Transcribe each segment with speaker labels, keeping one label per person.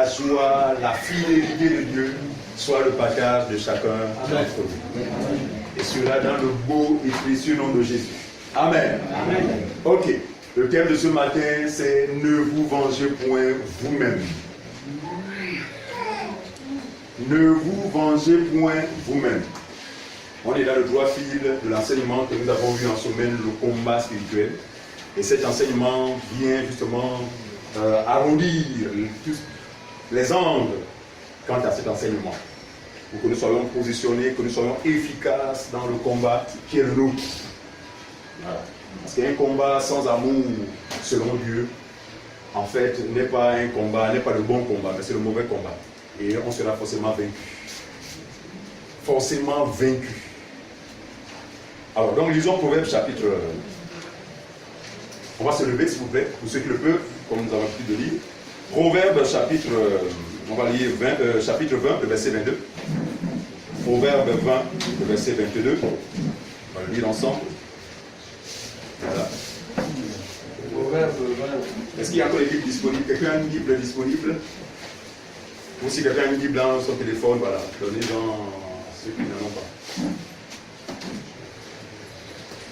Speaker 1: joie, la fidélité de Dieu soit le partage de chacun d'entre nous. Et cela dans le beau et précieux nom de Jésus. Amen. Amen. Ok. Le thème de ce matin, c'est « Ne vous vengez point vous-même ». Ne vous vengez point vous-même. On est dans le droit fil de l'enseignement que nous avons vu en semaine, le combat spirituel. Et cet enseignement vient justement arrondir tous les angles quant à cet enseignement. Pour que nous soyons positionnés, que nous soyons efficaces dans le combat qui est le nôtre. Voilà. Parce qu'un combat sans amour, selon Dieu, en fait, n'est pas un combat, n'est pas le bon combat, mais c'est le mauvais combat. Et on sera forcément vaincu. Forcément vaincu. Alors, donc, lisons Proverbe chapitre... On va se lever, s'il vous plaît, pour ceux qui le peuvent, comme nous avons l'habitude de lire. Proverbe chapitre... on va lire chapitre 20, le verset 22. Proverbe 20, le verset 22. On va le lire ensemble. Voilà.
Speaker 2: Proverbe 20.
Speaker 1: Est-ce qu'il y a encore une Bible disponible? Quelqu'un a une Bible disponible? Ou si quelqu'un a une Bible dans son téléphone, voilà, donnez-en à ceux qui n'en ont pas.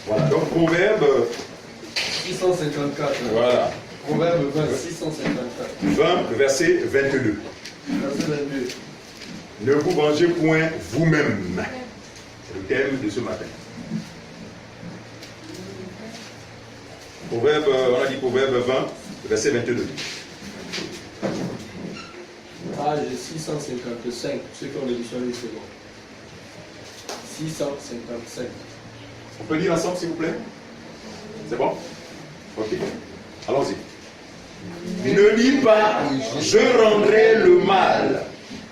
Speaker 1: Voilà, donc Proverbe
Speaker 2: 654.
Speaker 1: Voilà.
Speaker 2: Proverbe 20, 654.
Speaker 1: 20, le verset 22.
Speaker 2: Verset 22.
Speaker 1: Ne vous vengez point vous-même. C'est le thème de ce matin. Proverbe, on a dit Proverbe 20, le verset 22.
Speaker 2: Page 655. Ceux qui ont l'édition du second. 655.
Speaker 1: On peut lire ensemble, s'il vous plaît? C'est bon? Ok. Allons-y. Ne dis pas, je rendrai le mal.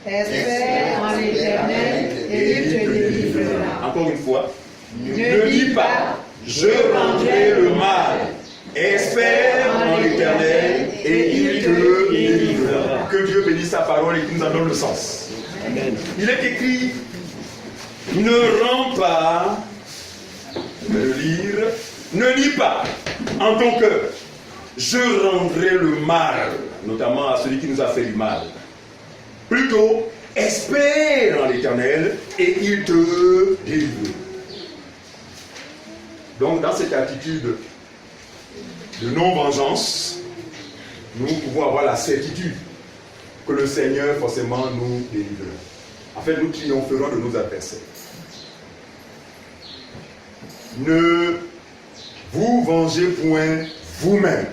Speaker 3: Espère en l'Éternel et il te délivrera.
Speaker 1: Encore une fois. Ne dis pas, je rendrai le mal. Espère en l'Éternel et il te délivrera. Que Dieu bénisse sa parole et qu'il nous en donne le sens. Amen. Il est écrit, ne rends pas, je vais le lire, ne dis pas en ton cœur, je rendrai le mal, notamment à celui qui nous a fait du mal. Plutôt, espère en l'Éternel et il te délivre. Donc, dans cette attitude de non-vengeance, nous pouvons avoir la certitude que le Seigneur forcément nous délivrera. En fait, nous triompherons de nos adversaires. Ne vous vengez point vous-même.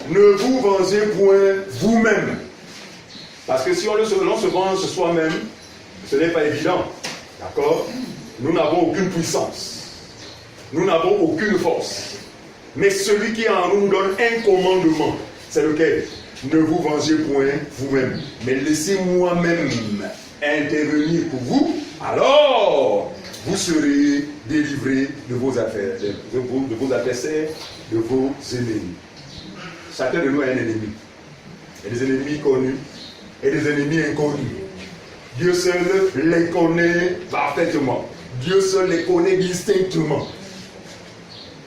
Speaker 1: Ne vous vengez point vous-même. Parce que si on se venge soi-même, ce n'est pas évident. D'accord? Nous n'avons aucune puissance. Nous n'avons aucune force. Mais celui qui est en nous donne un commandement. C'est lequel? Ne vous vengez point vous-même. Mais laissez moi-même intervenir pour vous. Alors, vous serez délivrés de vos affaires, de vos adversaires, de vos ennemis. Chacun de nous a un ennemi. Il y a des ennemis connus et des ennemis inconnus. Dieu seul les connaît parfaitement. Dieu seul les connaît distinctement.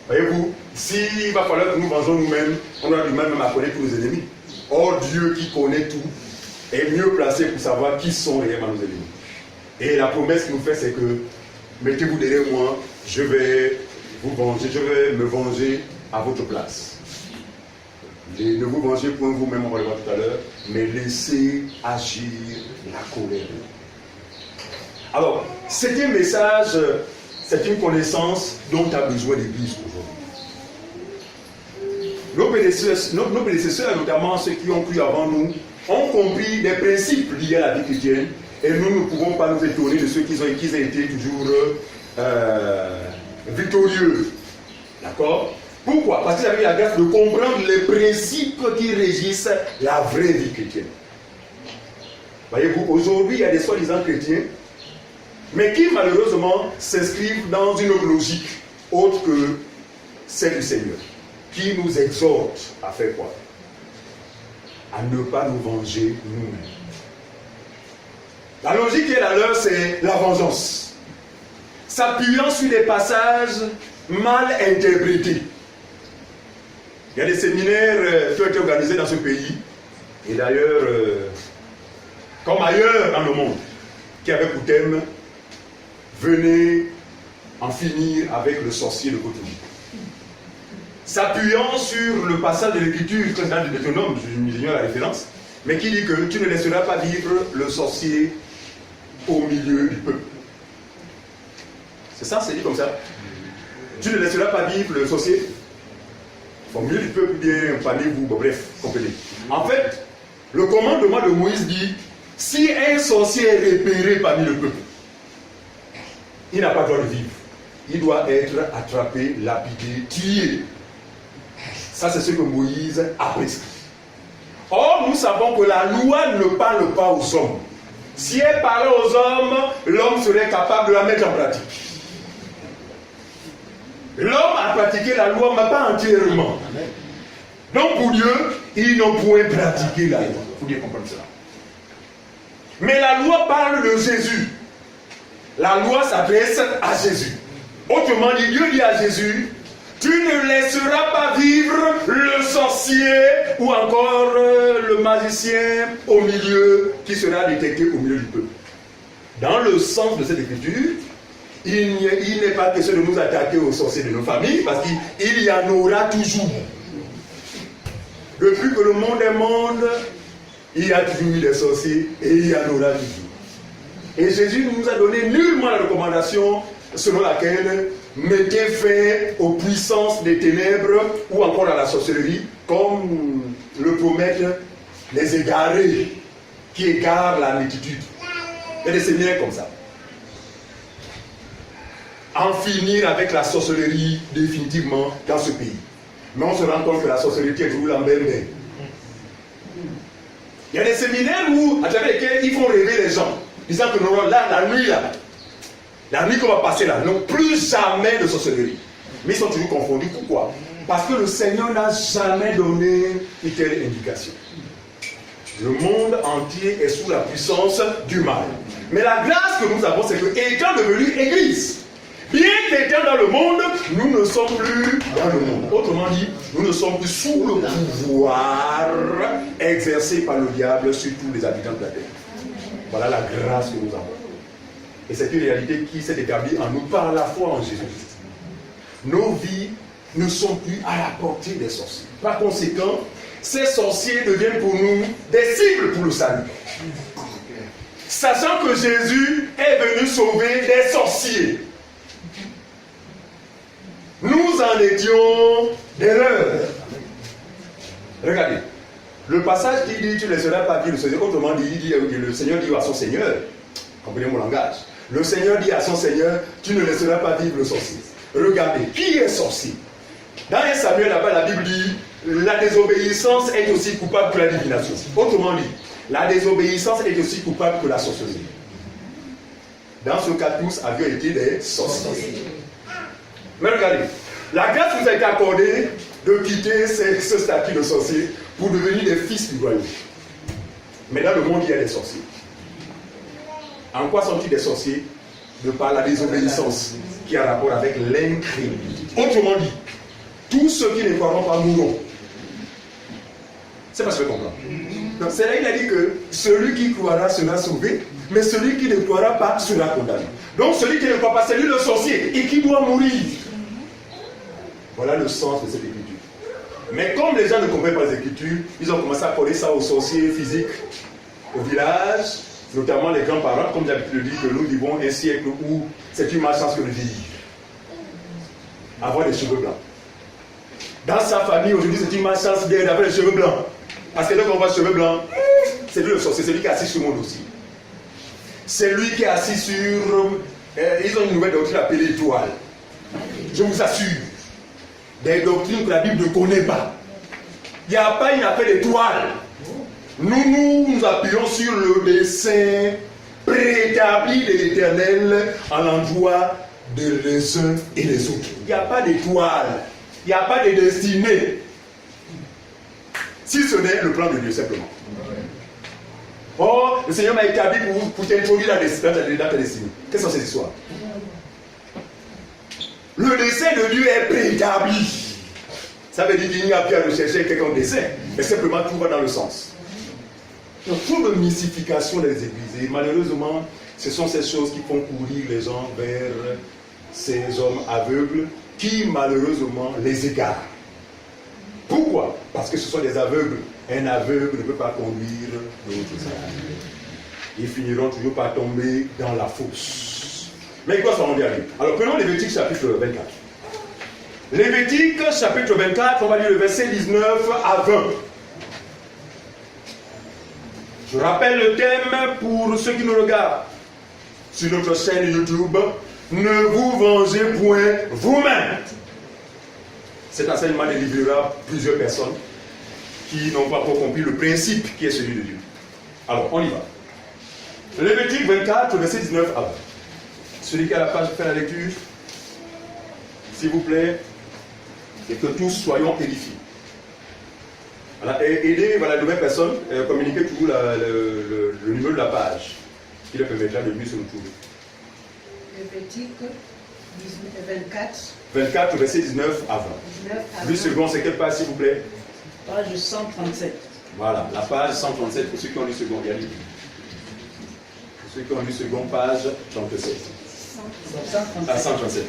Speaker 1: Voyez-vous, s'il va falloir que nous vengeons nous-mêmes, on a du mal même à connaître tous nos ennemis. Or, Dieu qui connaît tout est mieux placé pour savoir qui sont réellement nos ennemis. Et la promesse qu'il nous fait, c'est que mettez-vous derrière moi, je vais vous venger, je vais me venger à votre place. Ne vous vengez point vous-même, on va le voir tout à l'heure, mais laissez agir la colère. Alors, c'est un message, c'est une connaissance dont a besoin l'Église aujourd'hui. Nos prédécesseurs, notamment ceux qui ont cru avant nous, ont compris des principes liés à la vie chrétienne, et nous ne pouvons pas nous étonner de ceux qui ont été toujours victorieux. D'accord? Pourquoi? Parce qu'ils avaient la grâce de comprendre les principes qui régissent la vraie vie chrétienne. Voyez-vous, aujourd'hui, il y a des soi-disant chrétiens, mais qui malheureusement s'inscrivent dans une autre logique, autre que celle du Seigneur, qui nous exhorte à faire quoi? À ne pas nous venger nous-mêmes. La logique qui est la leur, c'est la vengeance. S'appuyant sur des passages mal interprétés. Il y a des séminaires qui ont été organisés dans ce pays, et d'ailleurs, comme ailleurs dans le monde, qui avaient pour thème « Venez en finir avec le sorcier de Cotonou ». S'appuyant sur le passage de l'Écriture, dans le Deutéronome, j'ignore la référence, mais qui dit que tu ne laisseras pas vivre le sorcier au milieu du peuple. C'est ça, c'est dit comme ça. Tu ne laisseras pas vivre le sorcier au milieu du peuple, bien parmi vous, bon, bref, comprenez. En fait, le commandement de Moïse dit, si un sorcier est repéré parmi le peuple, il n'a pas le droit de vivre. Il doit être attrapé, lapidé, tué. Ça, c'est ce que Moïse a prescrit. Or, nous savons que la loi ne parle pas aux hommes. Si elle parlait aux hommes, l'homme serait capable de la mettre en pratique. L'homme a pratiqué la loi, mais pas entièrement. Donc, pour Dieu, il ne pouvait pratiquer la loi. Il faut bien comprendre cela. Mais la loi parle de Jésus. La loi s'adresse à Jésus. Autrement dit, Dieu dit à Jésus, tu ne laisseras pas vivre le sorcier ou encore le magicien au milieu, qui sera détecté au milieu du peuple. Dans le sens de cette écriture, il n'est pas question de nous attaquer aux sorciers de nos familles, parce qu'il y en aura toujours. Depuis que le monde est monde, il y a toujours eu des sorciers et il y en aura toujours. Et Jésus ne nous a donné nullement la recommandation selon laquelle mettez fin aux puissances des ténèbres ou encore à la sorcellerie, comme le promettent les égarés qui égarent la multitude. Il y a des séminaires comme ça. En finir avec la sorcellerie définitivement dans ce pays. Mais on se rend compte que la sorcellerie est toujours la même. Il y a des séminaires où, à travers lesquels ils font rêver les gens, disant que non, là, la nuit qu'on va passer là, non plus jamais de sorcellerie. Mais ils sont toujours confondus. Pourquoi? Parce que le Seigneur n'a jamais donné une telle indication. Le monde entier est sous la puissance du mal. Mais la grâce que nous avons, c'est que, étant devenu Église, bien qu'étant dans le monde, nous ne sommes plus dans le monde. Autrement dit, nous ne sommes plus sous le pouvoir exercé par le diable sur tous les habitants de la terre. Voilà la grâce que nous avons. Et c'est une réalité qui s'est établie en nous par la foi en Jésus-Christ. Nos vies ne sont plus à la portée des sorciers. Par conséquent, ces sorciers deviennent pour nous des cibles pour le salut. Sachant que Jésus est venu sauver des sorciers. Nous en étions d'erreur. Regardez, le passage qui dit tu ne laisseras pas vivre le sorcier, autrement dit, le Seigneur dit à son Seigneur, comprenez mon langage, le Seigneur dit à son Seigneur, tu ne laisseras pas vivre le sorcier. Regardez, qui est sorcier? Dans 1 Samuel, là-bas, la Bible dit, la désobéissance est aussi coupable que la divination. Autrement dit, la désobéissance est aussi coupable que la sorcellerie. Dans ce cas, tous avaient été des sorciers. Mais regardez, la grâce nous a été accordée de quitter ce statut de sorcier pour devenir des fils du royaume. Mais dans le monde, il y a des sorciers. En quoi sont-ils des sorciers? De par la désobéissance qui a rapport avec l'incrédulité. Autrement dit, tous ceux qui ne croiront pas mourront. C'est pas ce que je comprends. Donc c'est là qu'il a dit que celui qui croira sera sauvé, mais celui qui ne croira pas sera condamné. Donc celui qui ne croit pas, c'est lui le sorcier et qui doit mourir. Voilà le sens de cette écriture. Mais comme les gens ne comprennent pas les écritures, ils ont commencé à coller ça aux sorciers physiques au village, notamment les grands-parents, comme d'habitude le dit, que nous vivons un siècle où c'est une malchance que de vieillir. Avoir des cheveux blancs. Dans sa famille, aujourd'hui, c'est une malchance d'avoir des cheveux blancs. Parce que dès qu'on voit cheveux blancs, c'est lui le sorcier, c'est lui qui est assis sur mon dossier. C'est lui qui est assis sur... ils ont une nouvelle doctrine appelée étoile. Je vous assure. Des doctrines que la Bible ne connaît pas. Il n'y a pas une affaire d'étoile. Nous appuyons sur le dessein préétabli de l'Éternel à l'endroit de les uns et les autres. Il n'y a pas d'étoile. Il n'y a pas de destinée. Si ce n'est le plan de Dieu, simplement. Or, le Seigneur m'a établi pour t'introduire dans ta destinée. Quelles sont ces histoires? Le dessein de Dieu est préétabli. Ça veut dire qu'il n'y a plus à rechercher quelqu'un dessin, mais simplement tout va dans le sens. Donc, trop de mystification des églises. Et malheureusement, ce sont ces choses qui font courir les gens vers ces hommes aveugles qui, malheureusement, les égarent. Pourquoi? Parce que ce sont des aveugles. Un aveugle ne peut pas conduire l'autre. Ils finiront toujours par tomber dans la fosse. Mais quoi ça en aller? Alors prenons Lévitique chapitre 24. Lévitique chapitre 24, on va lire le verset 19 à 20. Je rappelle le thème pour ceux qui nous regardent sur notre chaîne YouTube. Ne vous vengez point vous-même. Cet enseignement délivrera plusieurs personnes qui n'ont pas encore compris le principe qui est celui de Dieu. Alors, on y va. Lévitique 24, verset 19 à 20. Celui qui a la page fait la lecture, s'il vous plaît, et que tous soyons édifiés. Voilà, et aidez la nouvelle personne, communiquez toujours le numéro de la page, qui leur permettra de mieux se retrouver.
Speaker 3: Lévitique 24.
Speaker 4: 24,
Speaker 1: verset 19 à 20. 8 secondes, c'est quelle page, s'il vous plaît?
Speaker 4: Page 137.
Speaker 1: Voilà, la page 137, pour ceux qui ont lu seconde, il y a lu. Pour ceux qui ont lu seconde, page 37. 137.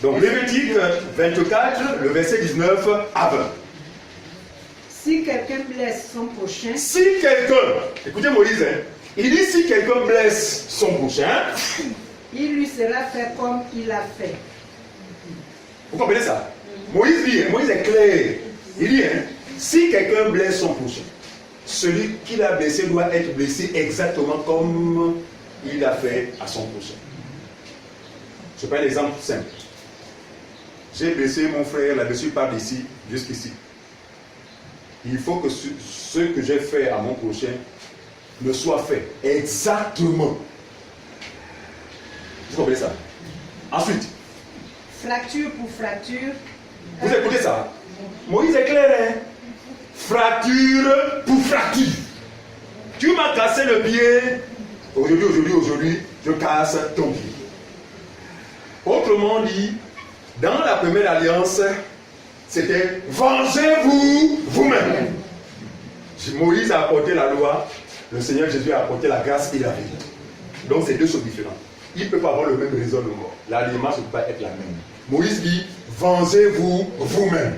Speaker 1: Donc, Lévitique 24, le verset 19 à 20.
Speaker 3: Si quelqu'un blesse son prochain,
Speaker 1: Si quelqu'un, écoutez Moïse, hein, il dit si quelqu'un blesse son prochain,
Speaker 3: il lui sera fait comme il a fait.
Speaker 1: vous comprenez ça? Moïse dit, Moïse est clair. Il dit, hein, si quelqu'un blesse son prochain, celui qui l'a blessé doit être blessé exactement comme il a fait à son prochain. Je prends un exemple simple. J'ai blessé mon frère là-dessus par d'ici jusqu'ici. Il faut que ce que j'ai fait à mon prochain me soit fait exactement. Vous comprenez ça? Ensuite,
Speaker 3: Fracture pour fracture.
Speaker 1: vous écoutez ça? Moïse est clair, hein? Fracture pour fracture. Tu m'as cassé le pied. Aujourd'hui, je casse ton pied. Autrement dit, dans la première alliance, c'était vengez-vous vous-même. Moïse a apporté la loi, le Seigneur Jésus a apporté la grâce et la vie. Donc c'est deux choses différentes. Il ne peut pas avoir le même raisonnement. L'alliance ne peut pas être la même. Moïse dit vengez-vous vous-même.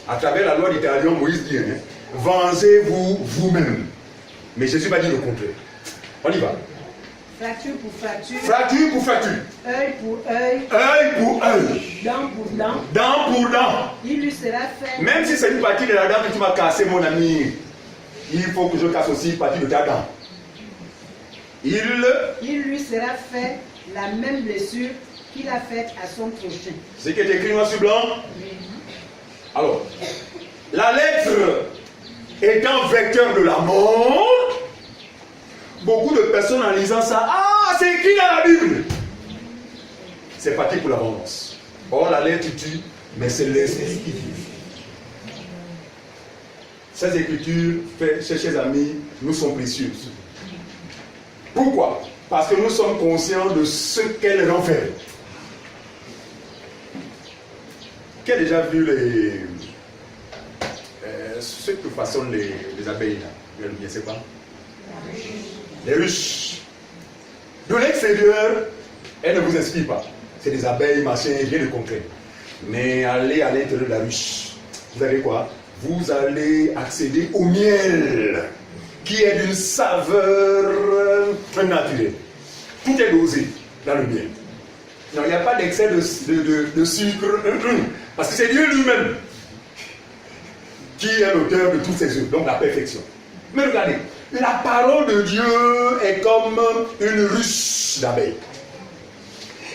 Speaker 1: À travers la loi d'Italien, Moïse dit hein, vengez-vous vous-même. Mais Jésus va dire le contraire. On y va.
Speaker 3: Fracture pour fracture.
Speaker 1: Fracture pour fracture.
Speaker 3: Œil pour œil.
Speaker 1: Œil pour œil.
Speaker 3: Dent pour dent.
Speaker 1: Dent pour dent.
Speaker 3: Il lui sera fait.
Speaker 1: Même si c'est une partie de la dent que tu m'as cassé, mon ami, il faut que je casse aussi une partie de ta dent.
Speaker 3: Il lui sera fait la même blessure qu'il a faite à son prochain.
Speaker 1: C'est qui est écrit noir sur blanc. Alors, la lettre étant vecteur de la mort, beaucoup de personnes en lisant ça, ah, c'est écrit dans la Bible. C'est parti pour la vengeance. Or, la lettre tue, mais c'est l'esprit qui vit. Ces écritures, chers amis, nous sont précieuses. Pourquoi? Parce que nous sommes conscients de ce qu'elles renferment. Qui a déjà vu ce que façonnent les abeilles là? Bien, c'est quoi? Les ruches. De l'extérieur, elles ne vous inspirent pas. C'est des abeilles, machin, rien de concret. Mais allez à l'intérieur de la ruche. Vous avez quoi? Vous allez accéder au miel, qui est d'une saveur naturelle. Tout est dosé dans le miel. Non, il n'y a pas d'excès de sucre, parce que c'est Dieu lui-même qui est l'auteur de toutes ces œuvres, donc la perfection. Mais regardez, la parole de Dieu est comme une ruche d'abeilles.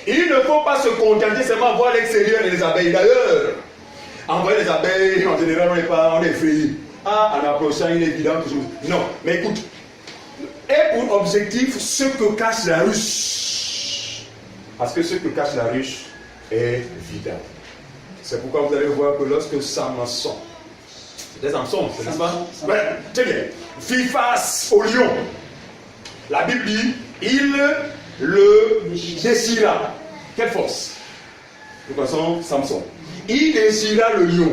Speaker 1: Il ne faut pas se contenter seulement de voir l'extérieur des abeilles. D'ailleurs, envoyer les abeilles, en général, on est effrayé. Ah, en approchant, il est évident que je... Non, mais écoute, et pour objectif ce que cache la ruche. Parce que ce que cache la ruche est vital. C'est pourquoi vous allez voir que lorsque Samson, c'était Samson, n'est-ce pas? Ouais, très bien. Fit face au lion. La Bible dit, il le déchira. Quelle force? Nous connaissons Samson. Il déchira le lion.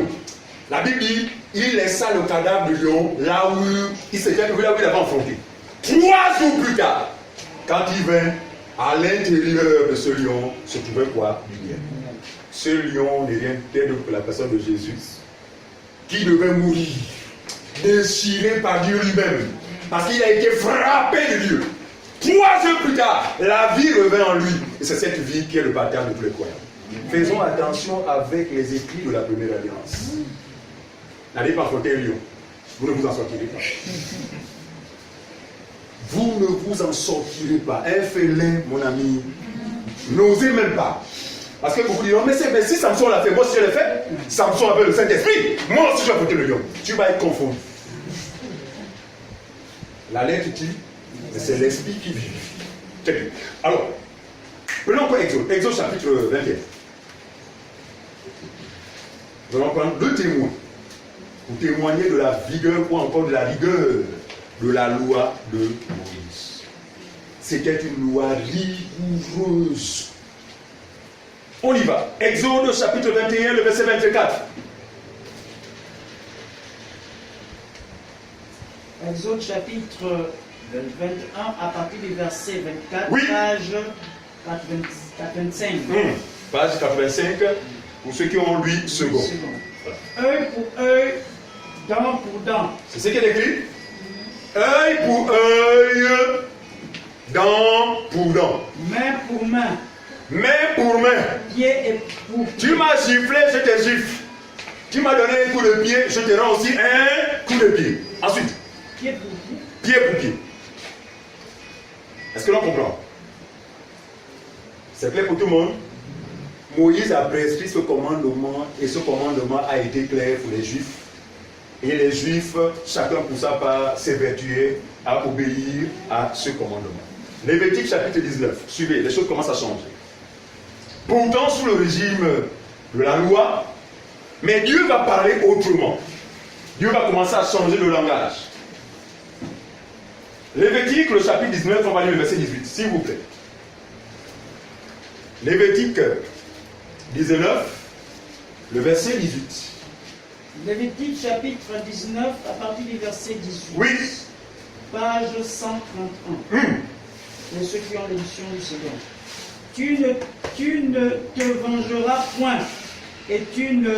Speaker 1: La Bible dit, il laissa le cadavre du lion là où il avait affronté. 3 jours plus tard, quand il vint, à l'intérieur de ce lion se trouvait quoi? Du lien. Ce lion n'est rien d'autre que la personne de Jésus, qui devait mourir, déchiré par Dieu lui-même, parce qu'il a été frappé de Dieu. 3 jours plus tard, la vie revint en lui, et c'est cette vie qui est le baptême de tous les croyants. Faisons attention avec les écrits de la première alliance. N'allez pas affronter un lion, vous ne vous en sortirez pas. Vous ne vous en sortirez pas. Un félin, mon ami, n'osez même pas. Parce que beaucoup diront, mais si Samson l'a fait, moi si je l'ai fait, Samson avait le Saint-Esprit, moi aussi je vais affronter le lion. Tu vas être confondu. La lettre tue, mais c'est l'esprit qui vit. Très bien. Alors, prenons encore Exode. Exode chapitre 21. Nous allons prendre 2 témoins pour témoigner de la vigueur ou encore de la rigueur de la loi de Moïse. C'était une loi rigoureuse. On y va. Exode chapitre 21, le verset 24.
Speaker 4: Exode chapitre 21 à partir du verset 24,
Speaker 1: oui.
Speaker 4: Page 85.
Speaker 1: Page 85, pour ceux qui ont 8 secondes.
Speaker 4: Œil pour œil, dent pour dent.
Speaker 1: C'est ce qui est écrit. Œil pour œil, dent pour dent.
Speaker 4: Main pour main.
Speaker 1: Main pour main.
Speaker 4: Pied et pour pied.
Speaker 1: Tu m'as giflé, je te gifle. Tu m'as donné un coup de pied, je te rends aussi un coup de pied. Ensuite.
Speaker 4: Pied pour pied.
Speaker 1: Pied pour pied. Est-ce que l'on comprend? C'est clair pour tout le monde? Moïse a prescrit ce commandement et ce commandement a été clair pour les Juifs. Et les Juifs, chacun pour sa part, s'évertuait à obéir à ce commandement. Lévitique chapitre 19. Suivez, les choses commencent à changer. Pourtant, sous le régime de la loi, mais Dieu va parler autrement. Dieu va commencer à changer le langage. Lévitique, le chapitre 19, on va lire le verset 18, s'il vous plaît. Lévitique 19, le verset 18.
Speaker 4: Lévitique chapitre 19 à partir du verset 18.
Speaker 1: Oui.
Speaker 4: Page 131. Pour ceux qui ont l'édition du second. Tu ne te vengeras point et tu ne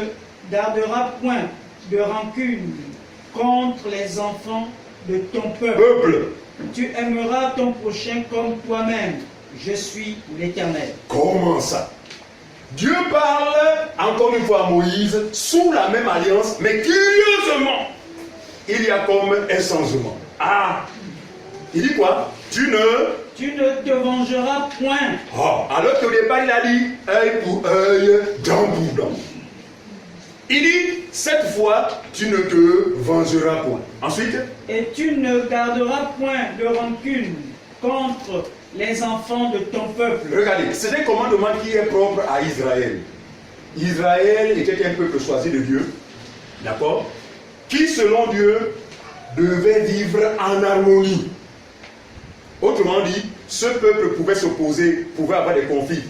Speaker 4: garderas point de rancune contre les enfants de ton peuple. Tu aimeras ton prochain comme toi-même. Je suis l'Éternel.
Speaker 1: Comment ça? Dieu parle encore une fois à Moïse sous la même alliance, mais curieusement, il y a comme un changement. Ah! Il dit quoi? Tu ne
Speaker 4: te vengeras point.
Speaker 1: Oh, alors qu'au départ, il a dit œil pour œil, dent pour dent. Il dit, cette fois, tu ne te vengeras point. Ensuite,
Speaker 4: et tu ne garderas point de rancune contre les enfants de ton peuple.
Speaker 1: Regardez, c'est un commandement qui est propre à Israël. Israël était un peuple choisi de Dieu, d'accord, qui selon Dieu devait vivre en harmonie. Autrement dit, ce peuple pouvait s'opposer, pouvait avoir des conflits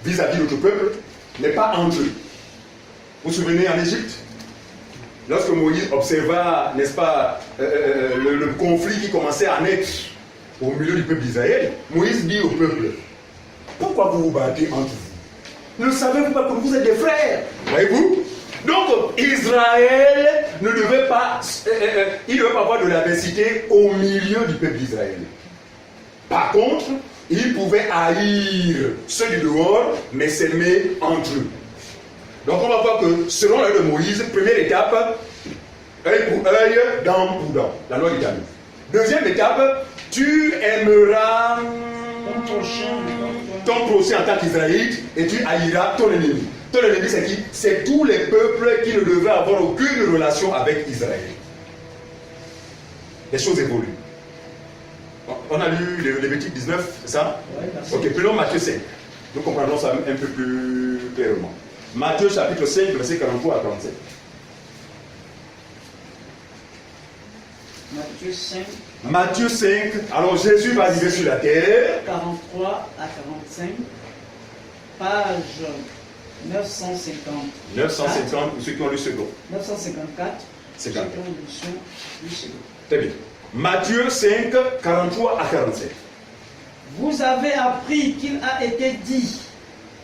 Speaker 1: vis-à-vis d'autres peuples, mais pas entre eux. Vous vous souvenez en Égypte, lorsque Moïse observa, n'est-ce pas, le conflit qui commençait à naître au milieu du peuple d'Israël, Moïse dit au peuple, pourquoi vous vous battez entre vous? Ne savez-vous pas que vous êtes des frères? Voyez-vous? Donc Israël ne devait pas, il ne devait pas avoir de l'adversité au milieu du peuple d'Israël. Par contre, il pouvait haïr ceux du dehors, mais s'aimer entre eux. Donc on va voir que selon la loi de Moïse, première étape, œil pour œil, dent pour dent. La loi d'État. Deuxième étape, tu aimeras ton prochain en tant qu'Israélite et tu haïras ton ennemi. Ton ennemi, c'est qui? C'est tous les peuples qui ne devaient avoir aucune relation avec Israël. Les choses évoluent. On a lu le Lévitique 19, c'est ça?
Speaker 4: Oui,
Speaker 1: ok, prenons Matthieu 5. Nous comprendrons ça un peu plus clairement. Matthieu chapitre 5, verset 43 à 47.
Speaker 4: Matthieu 5.
Speaker 1: Matthieu 5, alors Jésus va arriver sur la terre.
Speaker 4: 43 à 45. Page 950.
Speaker 1: 950 pour ceux qui ont le second.
Speaker 4: 954.
Speaker 1: 54.
Speaker 4: Ceux qui ont l'édition du second.
Speaker 1: Très bien. Matthieu 5, 43 à 47.
Speaker 4: Vous avez appris qu'il a été dit,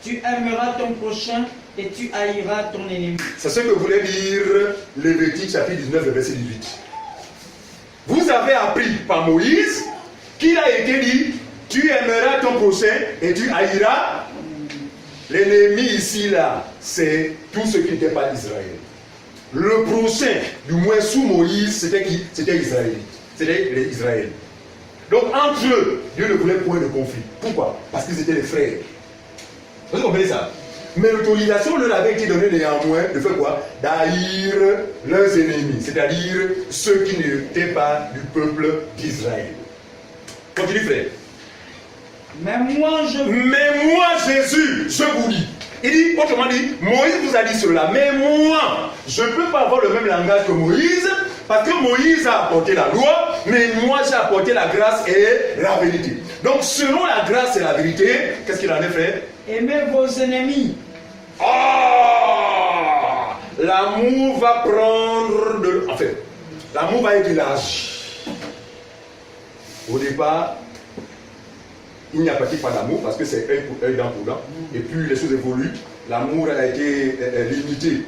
Speaker 4: tu aimeras ton prochain et tu haïras ton ennemi.
Speaker 1: C'est ce que voulait dire Lévitique chapitre 19, verset 18. Vous avez appris par Moïse qu'il a été dit, tu aimeras ton prochain et tu haïras. L'ennemi ici, là, c'est tout ce qui n'était pas Israël. Le prochain, du moins sous Moïse, c'était qui? C'était Israël. C'était les Israël. Donc entre eux, Dieu ne voulait point de conflit. Pourquoi? Parce qu'ils étaient les frères. Vous comprenez ça? Mais l'autorisation leur avait été donnée néanmoins de faire quoi? D'haïr leurs ennemis, c'est-à-dire ceux qui n'étaient pas du peuple d'Israël. Continue, frère.
Speaker 4: Mais moi,
Speaker 1: Jésus, je vous dis. Il dit, autrement dit, Moïse vous a dit cela. Mais moi, je ne peux pas avoir le même langage que Moïse, parce que Moïse a apporté la loi, mais moi j'ai apporté la grâce et la vérité. Donc selon la grâce et la vérité, qu'est-ce qu'il en est, frère?
Speaker 4: Aimez vos ennemis.
Speaker 1: Ah, l'amour va prendre de... En fait, l'amour va être élargi. Au départ, il n'y a pas d'amour parce que c'est œil pour œil, dent pour dent. Et puis les choses évoluent. L'amour a été limité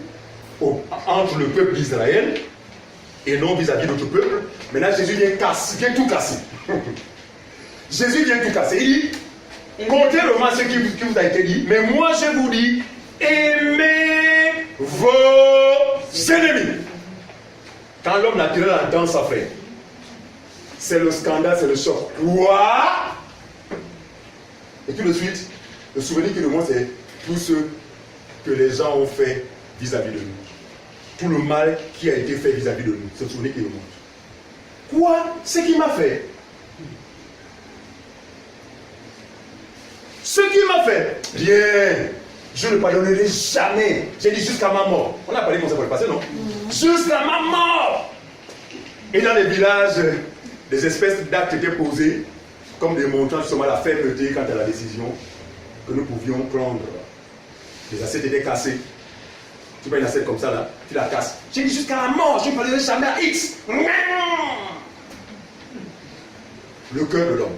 Speaker 1: entre le peuple d'Israël et non vis-à-vis d'autres peuples. Maintenant, Jésus vient tout casser. Jésus vient tout casser. Il dit, contrairement à ce qui vous a été dit, mais moi je vous dis, aimez vos ennemis. Quand l'homme naturel entend ça, frère, c'est le scandale, c'est le choc. Quoi? Et tout de suite, le souvenir qui remonte, c'est tout ce que les gens ont fait vis-à-vis de nous. Tout le mal qui a été fait vis-à-vis de nous. C'est le souvenir qui remonte. Quoi? Ce qu'il m'a fait. Ce qu'il m'a fait. Bien. Je ne pardonnerai jamais. J'ai dit jusqu'à ma mort. On a parlé comme ça pour le passé, non? Jusqu'à ma mort. Et dans les villages, des espèces d'actes étaient posés, comme démontrant justement la fermeté quant à la décision que nous pouvions prendre. Les assiettes étaient cassées. Tu prends une assiette comme ça là, tu la casses. J'ai dit jusqu'à la mort, je ne parlerai jamais à X. Le cœur de l'homme.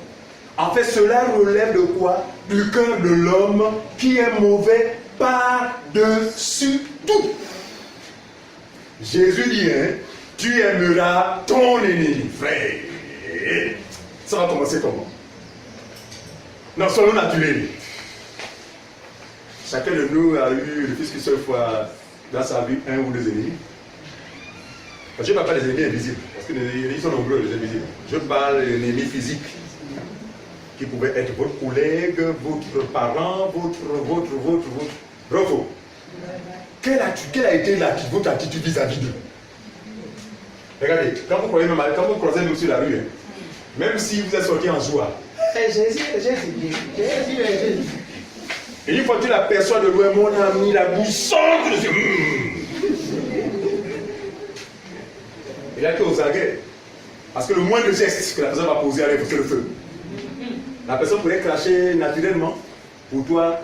Speaker 1: En fait, cela relève de quoi? Du cœur de l'homme qui est mauvais par-dessus tout. Jésus dit, hein, tu aimeras ton ennemi, frère. Ça va commencer comment? Non, soyons naturels. Chacun de nous a eu le fils qui seule fois dans sa vie un ou deux ennemis. Je ne parle pas des ennemis invisibles, parce que les ennemis sont nombreux, les invisibles. Je parle des ennemis physiques, qui pouvaient être votre collègue, votre parent, votre. Bravo. Quelle a été votre attitude vis-à-vis d'eux? Regardez, quand vous croisez nous sur la rue, hein, même si vous êtes sorti en joie, et une fois que tu l'aperçois de loin, mon ami, la bouche sort, tu dis, il a été aux aguets. Parce que le moindre geste que la personne va poser allait pousser le feu. La personne pourrait cracher naturellement pour toi.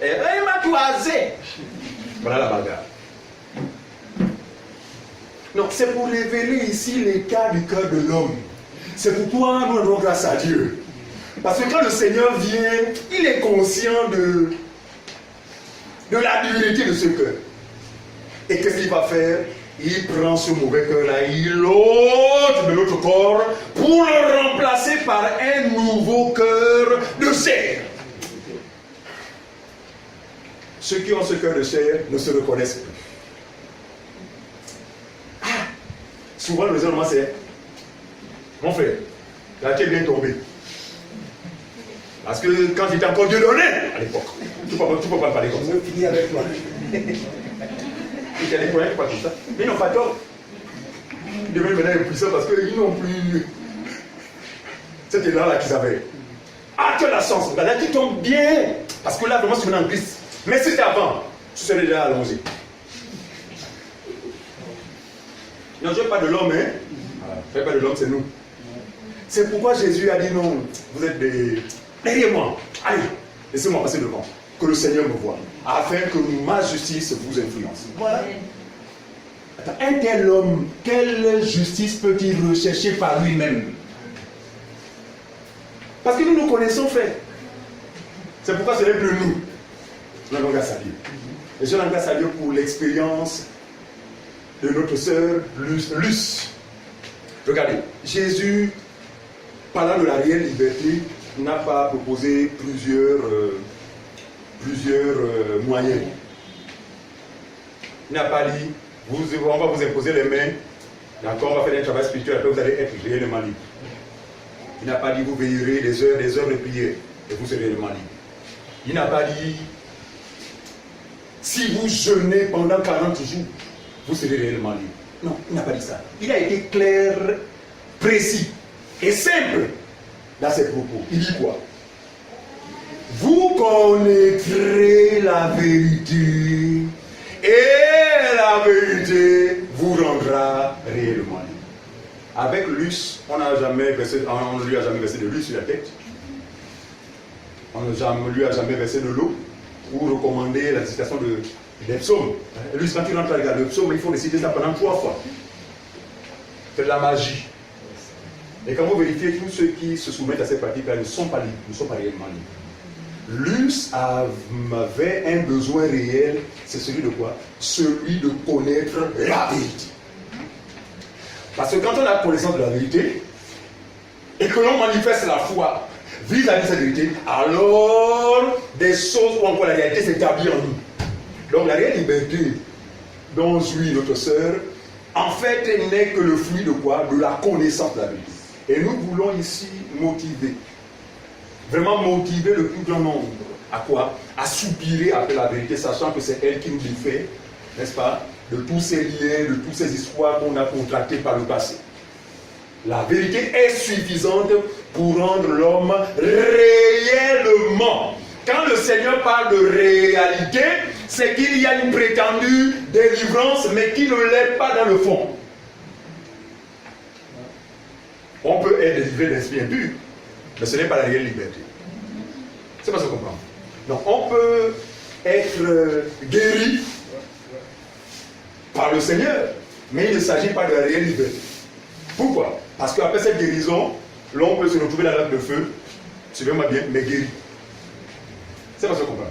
Speaker 1: Et il m'a toisé. Voilà la bagarre. Non, c'est pour révéler ici l'état du cœur de l'homme. C'est pourquoi nous rendons grâce à Dieu. Parce que quand le Seigneur vient, il est conscient de la dureté de ce cœur. Et qu'est-ce qu'il va faire? Il prend ce mauvais cœur-là, il l'ôte de notre corps pour le remplacer par un nouveau cœur de chair. Ceux qui ont ce cœur de chair ne se reconnaissent plus. Souvent, le raisonnement c'est: mon frère, là tu es bien tombé. Parce que quand il était encore Dieu donné à l'époque, tu ne peux pas parler comme ça.
Speaker 3: Je finis avec toi.
Speaker 1: Il y a des croyants qui parlent comme ça. Mais ils n'ont pas tort. Ils deviennent maintenant impuissants parce qu'ils n'ont plus cet élan-là qu'ils avaient. Ah, tu as la chance. Là, tu tombes bien. Parce que là, vraiment, tu es en Christ. Mais si c'était avant, tu serais déjà allongé. Non, je ne parle pas de l'homme, hein. Je ne parle pas de l'homme, c'est nous. C'est pourquoi Jésus a dit non, vous êtes des... Derrière moi, allez, laissez-moi passer devant. que le Seigneur me voie, afin que ma justice vous influence. Voilà. Attends, un tel homme, quelle justice peut-il rechercher par lui-même? Parce que nous nous connaissons, frère. C'est pourquoi ce n'est plus nous. Je rends grâce à Dieu. Et je rends grâce à Dieu pour l'expérience de notre sœur Luce. Regardez, Jésus, parlant de la réelle liberté, n'a pas proposé plusieurs moyens. Il n'a pas dit, on va vous imposer les mains, d'accord, on va faire un travail spirituel, après vous allez être réellement libre. Il n'a pas dit, vous veillerez des heures de prière, et vous serez réellement libre. Il n'a pas dit, si vous jeûnez pendant 40 jours, vous serez réellement libre. Non, il n'a pas dit ça. Il a été clair, précis et simple dans ses propos. Il dit quoi? Vous connaîtrez la vérité et la vérité vous rendra réellement libre. Avec Luce, on ne lui a jamais versé de l'huile sur la tête. On ne lui a jamais versé de l'eau ou recommandé la récitation des psaumes. Luce, quand tu rentres à regarder le psaume, il faut réciter ça pendant 3 fois. C'est de la magie. Et quand vous vérifiez, tous ceux qui se soumettent à ces pratiques-là ne sont pas libres, ne sont pas réellement libres. Luce avait un besoin réel, c'est celui de quoi? Celui de connaître la vérité. Parce que quand on a connaissance de la vérité, et que l'on manifeste la foi vis-à-vis de cette vérité, alors des choses ou encore la réalité s'établit en nous. Donc la réelle liberté dont jouit notre sœur, en fait, n'est que le fruit de quoi? De la connaissance de la vérité. Et nous voulons ici motiver, vraiment motiver le plus grand nombre. À quoi? À soupirer après la vérité, sachant que c'est elle qui nous défait, n'est-ce pas, de tous ces liens, de toutes ces histoires qu'on a contractées par le passé. La vérité est suffisante pour rendre l'homme réellement. Quand le Seigneur parle de réalité, c'est qu'il y a une prétendue délivrance, mais qui ne l'est pas dans le fond. On peut être délivré d'esprit impur, mais ce n'est pas la réelle liberté. C'est pas ce qu'on comprend. Donc on peut être guéri par le Seigneur, mais il ne s'agit pas de la réelle liberté. Pourquoi? Parce qu'après cette guérison, l'on peut se retrouver dans la lave de feu, suivez-moi bien, mais guéri. C'est pas ce qu'on comprend.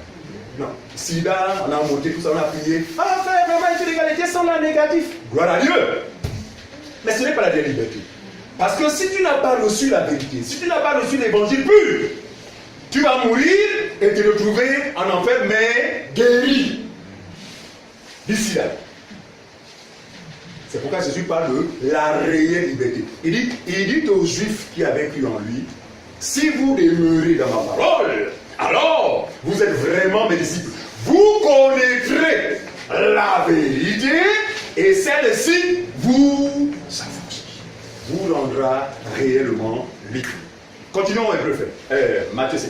Speaker 1: Non. Sida, on a monté tout ça, on a prié. Ah frère, vraiment, il fait l'égalité sans la négatif. Gloire à Dieu. Mais ce n'est pas la réelle liberté. Parce que si tu n'as pas reçu la vérité, si tu n'as pas reçu l'évangile pur, tu vas mourir et te retrouver en enfer, mais guéri. D'ici là. C'est pourquoi Jésus parle de la réelle liberté. Il dit aux Juifs qui avaient cru en lui, si vous demeurez dans ma parole, alors vous êtes vraiment mes disciples. Vous connaîtrez la vérité et celle-ci vous rendra réellement libre. Continuons un peu, frère. Matthieu 5.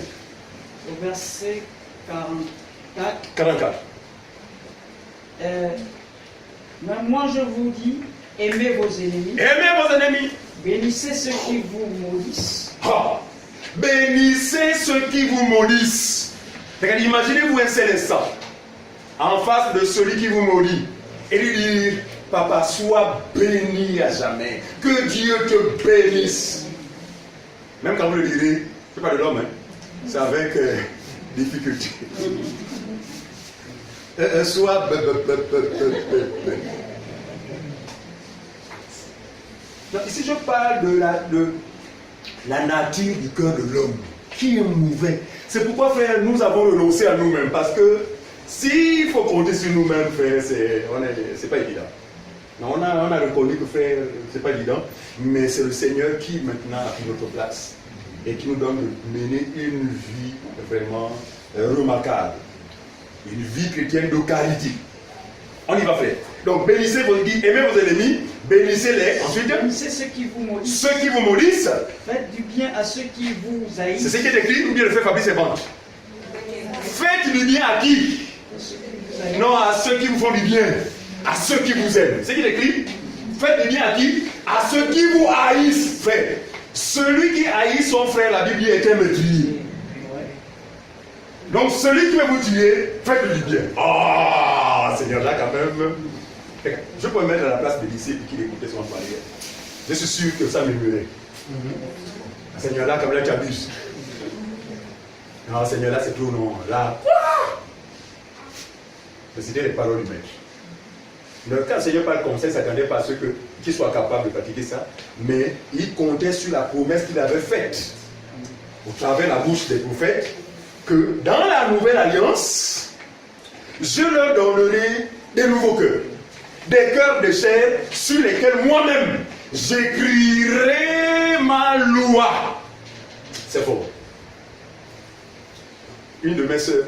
Speaker 4: Au verset 44.
Speaker 1: 44.
Speaker 4: Mais moi je vous dis, aimez vos ennemis.
Speaker 1: Aimez vos ennemis.
Speaker 4: Bénissez ceux qui vous maudissent.
Speaker 1: Ah, bénissez ceux qui vous maudissent. Imaginez-vous un seul instant en face de celui qui vous maudit et lui dire, papa, sois béni à jamais. Que Dieu te bénisse. Même quand vous le direz, ce n'est pas de l'homme, hein? C'est avec difficulté. Sois ici je parle de la nature du cœur de l'homme qui est mauvais. C'est pourquoi, frère, nous avons renoncé à nous-mêmes. Parce que s'il faut compter sur nous-mêmes, frère, c'est pas évident. Non, on a reconnu que, frère, c'est pas évident. Mais c'est le Seigneur qui maintenant a pris notre place et qui nous donne de mener une vie vraiment remarquable. Une vie chrétienne de qualité. On y va, frère. Donc, bénissez vos ennemis, aimez vos ennemis, bénissez-les. Ensuite,
Speaker 4: bénissez ceux qui vous maudissent.
Speaker 1: Ceux qui vous maudissent.
Speaker 4: Faites du bien à ceux qui vous haïssent.
Speaker 1: C'est ce qui est écrit, ou bien le fait Fabrice et Bande. Faites du bien à qui? Non, à ceux qui vous font du bien. À ceux qui vous aiment. C'est ce qui est écrit. Faites du bien à qui? À ceux qui vous haïssent, frère. Celui qui haït son frère, la Bible est un meurtrier. Donc celui qui veut vous tuer, faites-lui du bien. Ah, Seigneur, là quand même. Je peux me mettre à la place des disciples qui écoutaient son parler. Je suis sûr que ça murmurait. Seigneur, là, comme là, tu abuses. Non, Seigneur, là, c'est trop non. Là, mais c'était les paroles du maître. Donc, quand le Seigneur parle comme ça, il ne s'attendait pas à ceux qui soient capables de pratiquer ça, mais il comptait sur la promesse qu'il avait faite, au travers de la bouche des prophètes, que dans la nouvelle alliance, je leur donnerai des nouveaux cœurs, des cœurs de chair sur lesquels moi-même j'écrirai ma loi. C'est faux. Une de mes soeurs,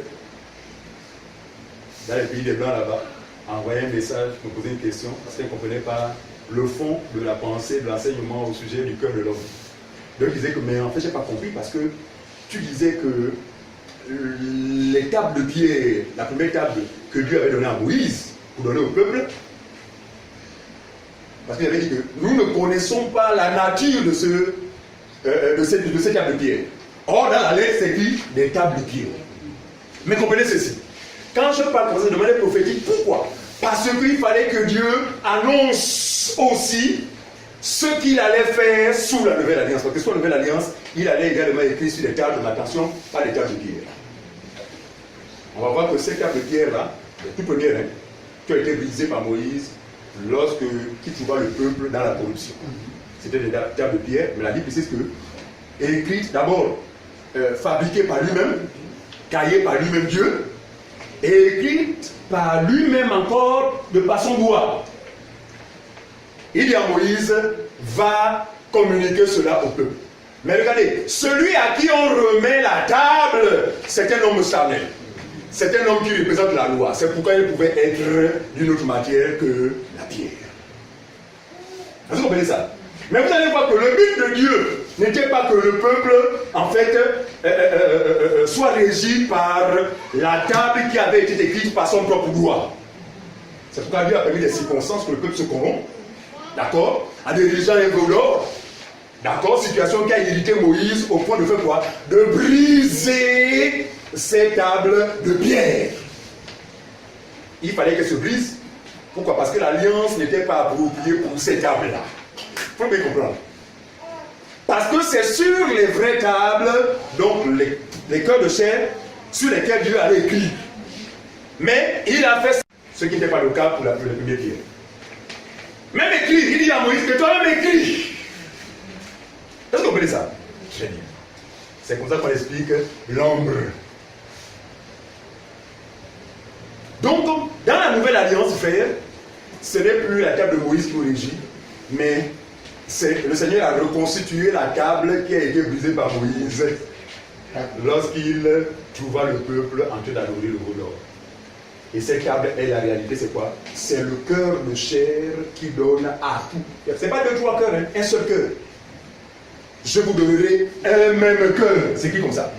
Speaker 1: dans les pays des Blancs là-bas, a envoyé un message, me posait une question, parce qu'elle ne comprenait pas le fond de la pensée, de l'enseignement au sujet du cœur de l'homme. Donc il disait que, mais en fait, je n'ai pas compris, parce que tu disais que les tables de pierre, la première table que Dieu avait donnée à Moïse, pour donner au peuple, parce qu'il avait dit que nous ne connaissons pas la nature de ces tables de pierre. Or, dans la lettre, c'est dit des tables de pierre. Mais comprenez ceci. Quand je parle comme ça de manière prophétique, pourquoi? Parce qu'il fallait que Dieu annonce aussi ce qu'il allait faire sous la nouvelle alliance. Parce que sous la nouvelle alliance, il allait également écrire sur les tables de attention, pas les tables de pierre. On va voir que ces tables de pierre-là, les toutes premières, qui ont été brisées par Moïse lorsqu'il trouva le peuple dans la corruption. C'était des tables de pierre, mais la Bible précise que, écrites d'abord, fabriquées par lui-même, cahiers par lui-même Dieu, et écrites par lui-même encore de par son bois. Il dit à Moïse, va communiquer cela au peuple. Mais regardez, celui à qui on remet la table, c'est un homme charnel. C'est un homme qui représente la loi. C'est pourquoi il pouvait être d'une autre matière que la pierre. Vous comprenez ça? Mais vous allez voir que le but de Dieu n'était pas que le peuple, en fait, soit régi par la table qui avait été écrite par son propre doigt. C'est pourquoi Dieu a permis des circonstances que le peuple se corrompt, d'accord, à des dirigeants incolores, d'accord, situation qui a irrité Moïse au point de faire quoi? De briser ces tables de pierre. Il fallait qu'elles se brisent. Pourquoi? Parce que l'alliance n'était pas appropriée pour ces tables-là. Il faut bien comprendre. Parce que c'est sur les vraies tables, donc les cœurs de chair, sur lesquels Dieu avait écrit. Mais il a fait ce qui n'était pas le cas pour la première pierre. Même écrit, il dit à Moïse que toi-même écrit. Est-ce que vous comprenez ça? Très bien. C'est comme ça qu'on explique l'ombre. Donc, dans la nouvelle alliance, frère, ce n'est plus la table de Moïse qui vous régit, mais le Seigneur a reconstitué la table qui a été brisée par Moïse lorsqu'il trouva le peuple en train d'adorer le veau d'or. Et cette table est la réalité, c'est quoi? C'est le cœur de chair qui donne à tout. Ce n'est pas 2-3 cœurs, hein, un seul cœur. Je vous donnerai un même cœur. C'est écrit comme ça.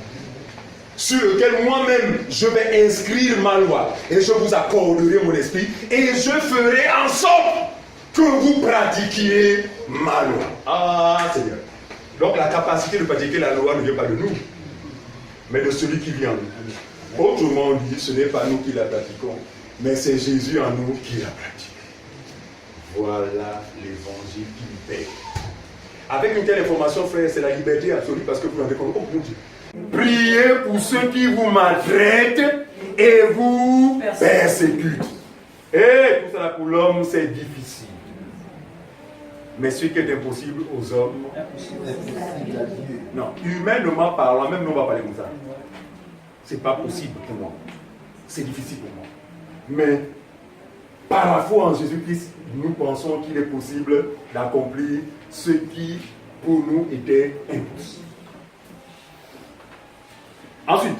Speaker 1: Sur lequel moi-même je vais inscrire ma loi. Et je vous accorderai mon esprit. Et je ferai en sorte que vous pratiquiez ma loi. Ah, Seigneur. Donc la capacité de pratiquer la loi ne vient pas de nous, mais de celui qui vit en nous. Autrement dit, ce n'est pas nous qui la pratiquons, mais c'est Jésus en nous qui la pratique. Voilà l'évangile qui nous paie. Avec une telle information, frère, c'est la liberté absolue parce que vous l'avez compris. Oh mon Dieu. Priez pour ceux qui vous maltraitent et vous persécutent. Et tout ça pour l'homme, c'est difficile. Mais ce qui est impossible aux hommes, non, humainement parlant, même nous on va parler comme ça. C'est pas possible pour moi. C'est difficile pour moi. Mais par la foi en Jésus-Christ, nous pensons qu'il est possible d'accomplir ce qui pour nous était impossible. Ensuite,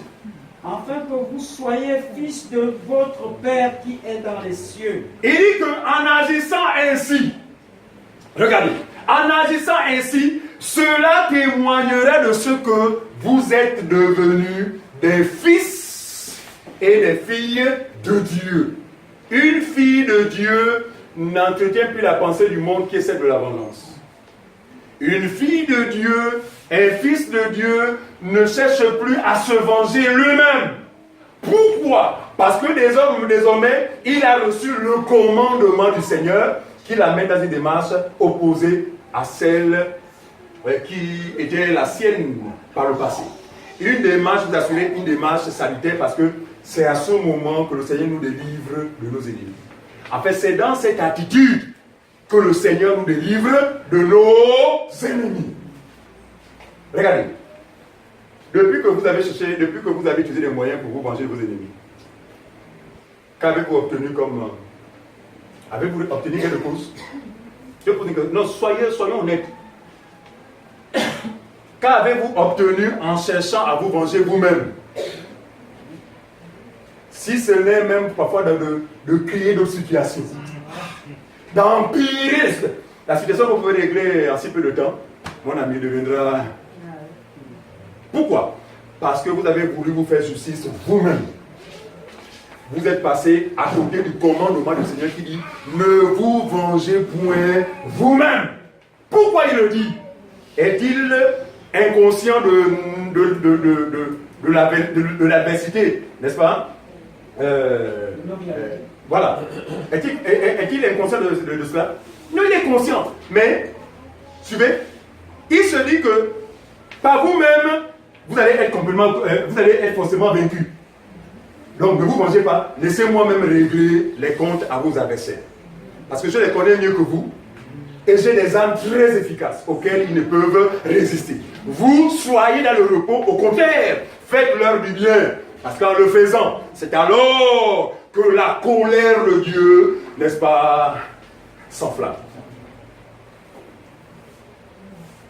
Speaker 4: afin que vous soyez fils de votre Père qui est dans les cieux.
Speaker 1: Il dit qu'en agissant ainsi, regardez, en agissant ainsi, cela témoignerait de ce que vous êtes devenus des fils et des filles de Dieu. Une fille de Dieu n'entretient plus la pensée du monde qui est celle de la vengeance. Une fille de Dieu, un fils de Dieu ne cherche plus à se venger lui-même, Pourquoi? Parce que désormais, il a reçu le commandement du Seigneur qui l'amène dans une démarche opposée à celle qui était la sienne par le passé. Une démarche, vous assurez, une démarche salutaire parce que c'est à ce moment que le Seigneur nous délivre de nos ennemis. En fait, c'est dans cette attitude que le Seigneur nous délivre de nos ennemis. Regardez. Depuis que vous avez cherché, depuis que vous avez utilisé les moyens pour vous venger de vos ennemis, qu'avez-vous obtenu comme... avez-vous obtenu quelque chose? Je vous dis que... Non, soyons honnêtes. Qu'avez-vous obtenu en cherchant à vous venger vous-même? Si ce n'est même parfois de créer d'autres situations, d'empirer la situation que vous pouvez régler en si peu de temps, mon ami deviendra... Pourquoi? Parce que vous avez voulu vous faire justice vous-même. Vous êtes passé à côté du commandement du Seigneur qui dit ne vous vengez point vous-même. Pourquoi il le dit? Est-il inconscient de l'adversité, n'est-ce pas? Voilà. Est-il inconscient de cela? Non, il est conscient. Mais, suivez, il se dit que par vous-même, vous allez être complètement, vous allez être forcément vaincu. Donc ne vous vengez pas, laissez-moi même régler les comptes à vos adversaires. Parce que je les connais mieux que vous. Et j'ai des armes très efficaces auxquelles ils ne peuvent résister. Vous soyez dans le repos, au contraire, faites-leur du bien. Parce qu'en le faisant, c'est alors que la colère de Dieu, n'est-ce pas, s'enflamme.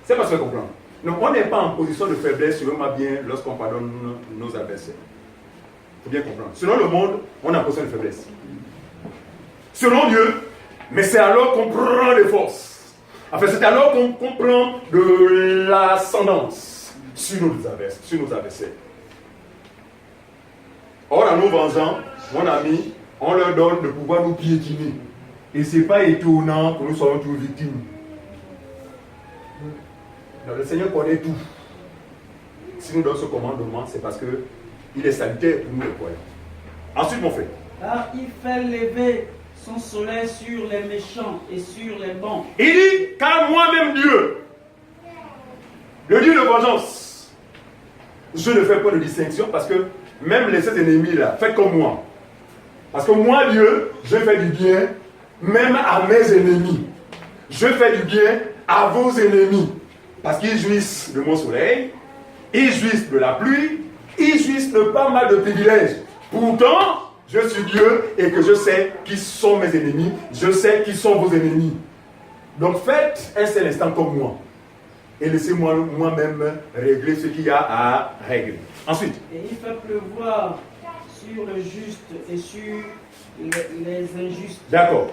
Speaker 1: C'est pas ce que je comprends. Donc on n'est pas en position de faiblesse, suivez-moi bien, lorsqu'on pardonne nos adversaires. Il faut bien comprendre. Selon le monde, on est en position de faiblesse. Selon Dieu, mais c'est alors qu'on prend des forces. Enfin, c'est alors qu'on prend de l'ascendance sur nos adversaires. Or, en nous vengeant, mon ami, on leur donne de pouvoir nous piétiner. Et ce n'est pas étonnant que nous soyons toujours victimes. Donc, le Seigneur connaît tout. Si nous donne ce commandement, c'est parce qu'il est salutaire pour nous les croyants. Ensuite, mon frère.
Speaker 4: Car il fait lever son soleil sur les méchants et sur les bons.
Speaker 1: Il dit, car moi-même Dieu, le Dieu de vengeance, je ne fais pas de distinction parce que même les 7 ennemis-là, faites comme moi. Parce que moi, Dieu, je fais du bien même à mes ennemis. Je fais du bien à vos ennemis. Parce qu'ils jouissent de mon soleil, ils jouissent de la pluie, ils jouissent de pas mal de privilèges. Pourtant, je suis Dieu et que je sais qui sont mes ennemis, je sais qui sont vos ennemis. Donc faites un seul instant comme moi. Et laissez-moi moi-même régler ce qu'il y a à régler. Ensuite.
Speaker 4: Et il fait pleuvoir sur le juste et sur les injustes.
Speaker 1: D'accord.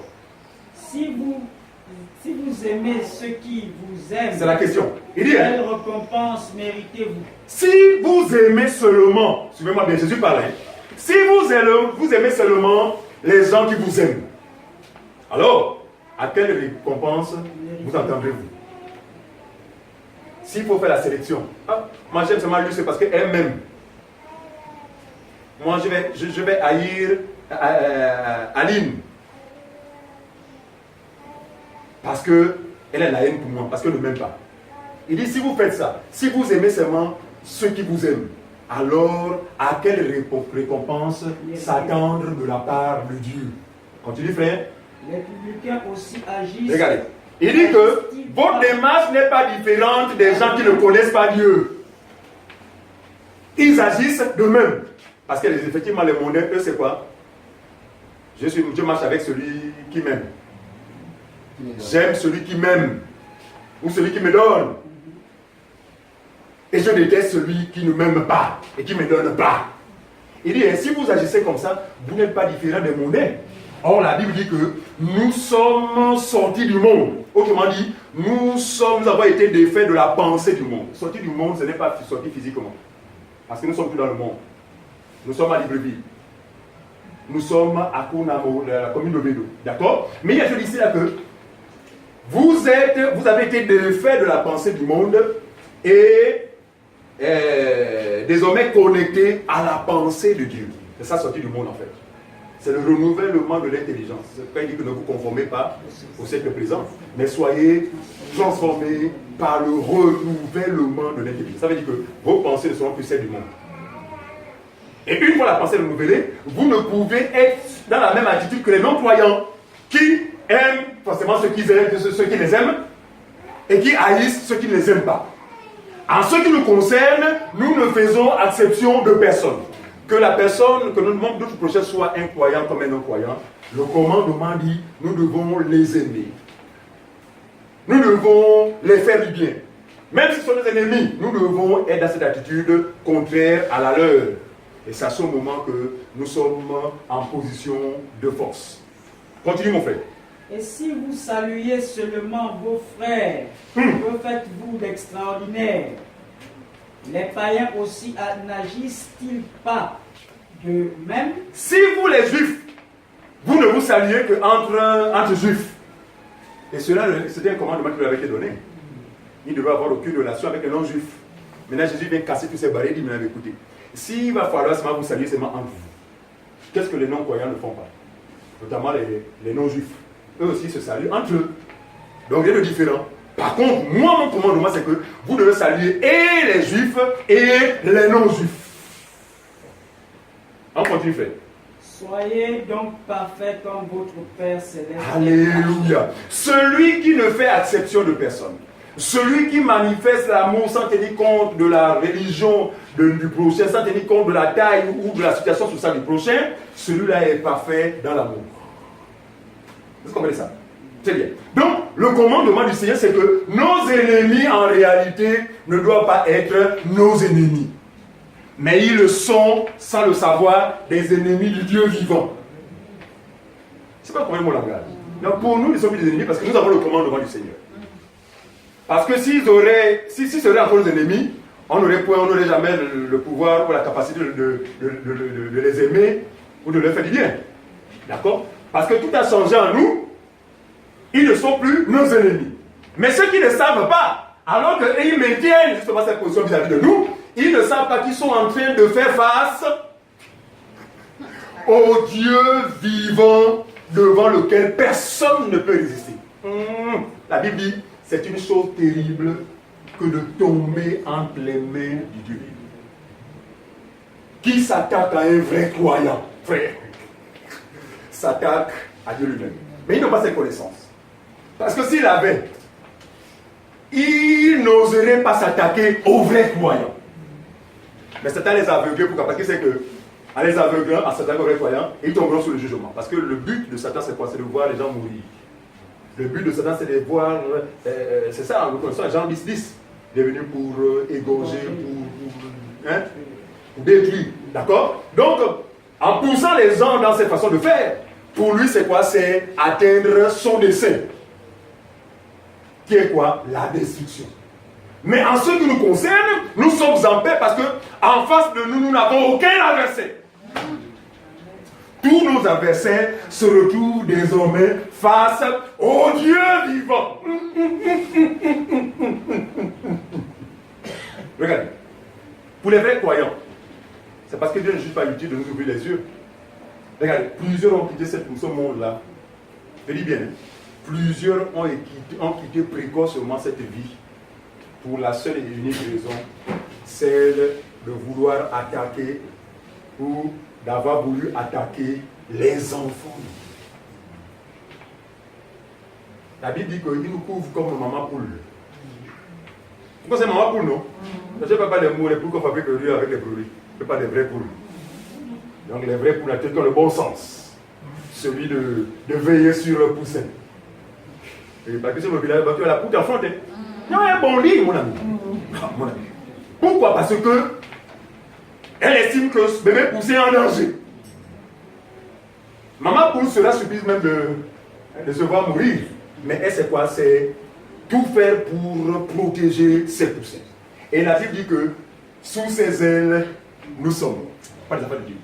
Speaker 4: Si vous aimez ceux qui vous aiment,
Speaker 1: c'est la question. Il dit,
Speaker 4: quelle récompense méritez-vous?
Speaker 1: Si vous aimez seulement, suivez-moi bien, Jésus parlait. Si vous aimez seulement les gens qui vous aiment, alors, à quelle récompense vous attendrez-vous? S'il faut faire la sélection, moi j'aime seulement lui, c'est parce qu'elle m'aime. Moi je vais haïr Aline. Parce qu'elle a la haine pour moi, parce qu'elle ne m'aime pas. Il dit, si vous faites ça, si vous aimez seulement ceux qui vous aiment, alors à quelle récompense s'attendre de la part de Dieu? Continue, frère.
Speaker 4: Les publicains aussi agissent.
Speaker 1: Regardez. Il dit que votre démarche n'est pas différente des gens qui ne connaissent pas Dieu. Ils agissent de même. Parce que effectivement, les mondains, eux, c'est quoi? Je marche avec celui qui m'aime. J'aime celui qui m'aime. Ou celui qui me donne. Et je déteste celui qui ne m'aime pas et qui ne me donne pas. Il dit, si vous agissez comme ça, vous n'êtes pas différent des mondains. Or, la Bible dit que nous sommes sortis du monde. Autrement dit, nous avons été défaits de la pensée du monde. Sortir du monde, ce n'est pas sortir physiquement. Parce que nous sommes plus dans le monde. Nous sommes à Libreville. Nous sommes à Kounamo, la commune de Bédo. D'accord? Mais il y a je dis ici là que vous avez été défaits de la pensée du monde et désormais connectés à la pensée de Dieu. C'est ça sortie du monde en fait. C'est le renouvellement de l'intelligence. C'est pas dit que ne vous conformez pas au siècle présent, mais soyez transformés par le renouvellement de l'intelligence. Ça veut dire que vos pensées ne seront plus celles du monde. Et une fois la pensée renouvelée, vous ne pouvez être dans la même attitude que les non-croyants qui aiment forcément ceux qui les aiment et qui haïssent ceux qui ne les aiment pas. En ce qui nous concerne, nous ne faisons exception de personne. Que la personne, que notre prochain soit un croyant comme un non-croyant, le commandement dit, nous devons les aimer. Nous devons les faire du bien. Même si ce sont nos ennemis, nous devons être dans cette attitude contraire à la leur. Et c'est à ce moment que nous sommes en position de force. Continue mon frère.
Speaker 4: Et si vous saluez seulement vos frères, que faites-vous d'extraordinaire? Les païens aussi n'agissent-ils pas de même?
Speaker 1: Si vous les juifs, vous ne vous saluez qu'entre juifs. Et cela, c'était un commandement qui lui avait été donné. Il ne devait avoir aucune relation avec un non-juif. Maintenant Jésus vient casser tous ces barrières, il dit, mais écoutez, s'il va falloir seulement vous saluer seulement entre vous, qu'est-ce que les non-croyants ne font pas? Notamment les non-juifs. Eux aussi se saluent entre eux. Donc il y a de différents. Par contre, moi, mon commandement, c'est que vous devez saluer et les juifs et les non-juifs. On continue, frère.
Speaker 4: Soyez donc parfaits comme votre Père céleste.
Speaker 1: Alléluia. Celui qui ne fait exception de personne, celui qui manifeste l'amour sans tenir compte de la religion du prochain, sans tenir compte de la taille ou de la situation sociale du prochain, celui-là est parfait dans l'amour. Vous comprenez ça? C'est bien. Donc, le commandement du Seigneur, c'est que nos ennemis, en réalité, ne doivent pas être nos ennemis. Mais ils le sont, sans le savoir, des ennemis du Dieu vivant. C'est pas combien mon langage. Donc, pour nous, ils sont des ennemis parce que nous avons le commandement du Seigneur. Parce que s'ils seraient encore nos ennemis, on n'aurait jamais le pouvoir ou la capacité de les aimer ou de leur faire du bien. D'accord? Parce que tout a changé en nous. Ils ne sont plus nos ennemis. Mais ceux qui ne savent pas, alors qu'ils maintiennent justement cette position vis-à-vis de nous, ils ne savent pas qu'ils sont en train de faire face au Dieu vivant devant lequel personne ne peut résister. La Bible dit, c'est une chose terrible que de tomber entre les mains du Dieu vivant. Qui s'attaque à un vrai croyant, frère, s'attaque à Dieu lui-même. Mais ils n'ont pas cette connaissance. Parce que s'il avait, il n'oserait pas s'attaquer aux vrais croyants. Mais Satan les aveugles, pourquoi? Parce que c'est que, en les aveuglant, en s'attaquant aux vrais croyants, ils tomberont sous le jugement. Parce que le but de Satan, c'est quoi? C'est de voir les gens mourir. Le but de Satan, c'est de voir, c'est ça, nous connaissons Jean 10, il est venu pour égorger, pour détruire. D'accord? Donc, en poussant les gens dans cette façon de faire, pour lui, c'est quoi? C'est atteindre son dessein. Qui est quoi? La destruction. Mais en ce qui nous concerne, nous sommes en paix parce que en face de nous, nous n'avons aucun adversaire. Tous nos adversaires se retrouvent désormais face au Dieu vivant. Regardez. Pour les vrais croyants, c'est parce que Dieu ne juge pas utile de nous ouvrir les yeux. Regardez, plusieurs ont quitté ce monde-là. Je dis bien, plusieurs ont quitté précocement cette vie pour la seule et unique raison, celle de vouloir attaquer ou d'avoir voulu attaquer les enfants. La Bible dit qu'il nous couvre comme maman poule. Pourquoi c'est maman poule, non? Je ne fais pas les mots, les poules qu'on fabrique le riz avec les brebis. Je ne fais pas des vraies poules. Donc les vraies poules ont le bon sens. Celui de veiller sur le poussin. Et parce que c'est le village, tu as la poule t'enfante. Non, un bon lit, mon ami. Mon ami. Pourquoi? Parce que elle estime que ce bébé poussé est en danger. Maman poule sera surprise même de se voir mourir. Mais elle sait quoi? C'est tout faire pour protéger ses poussins. Et la Bible dit que sous ses ailes, nous sommes. Pas des affaires de Dieu.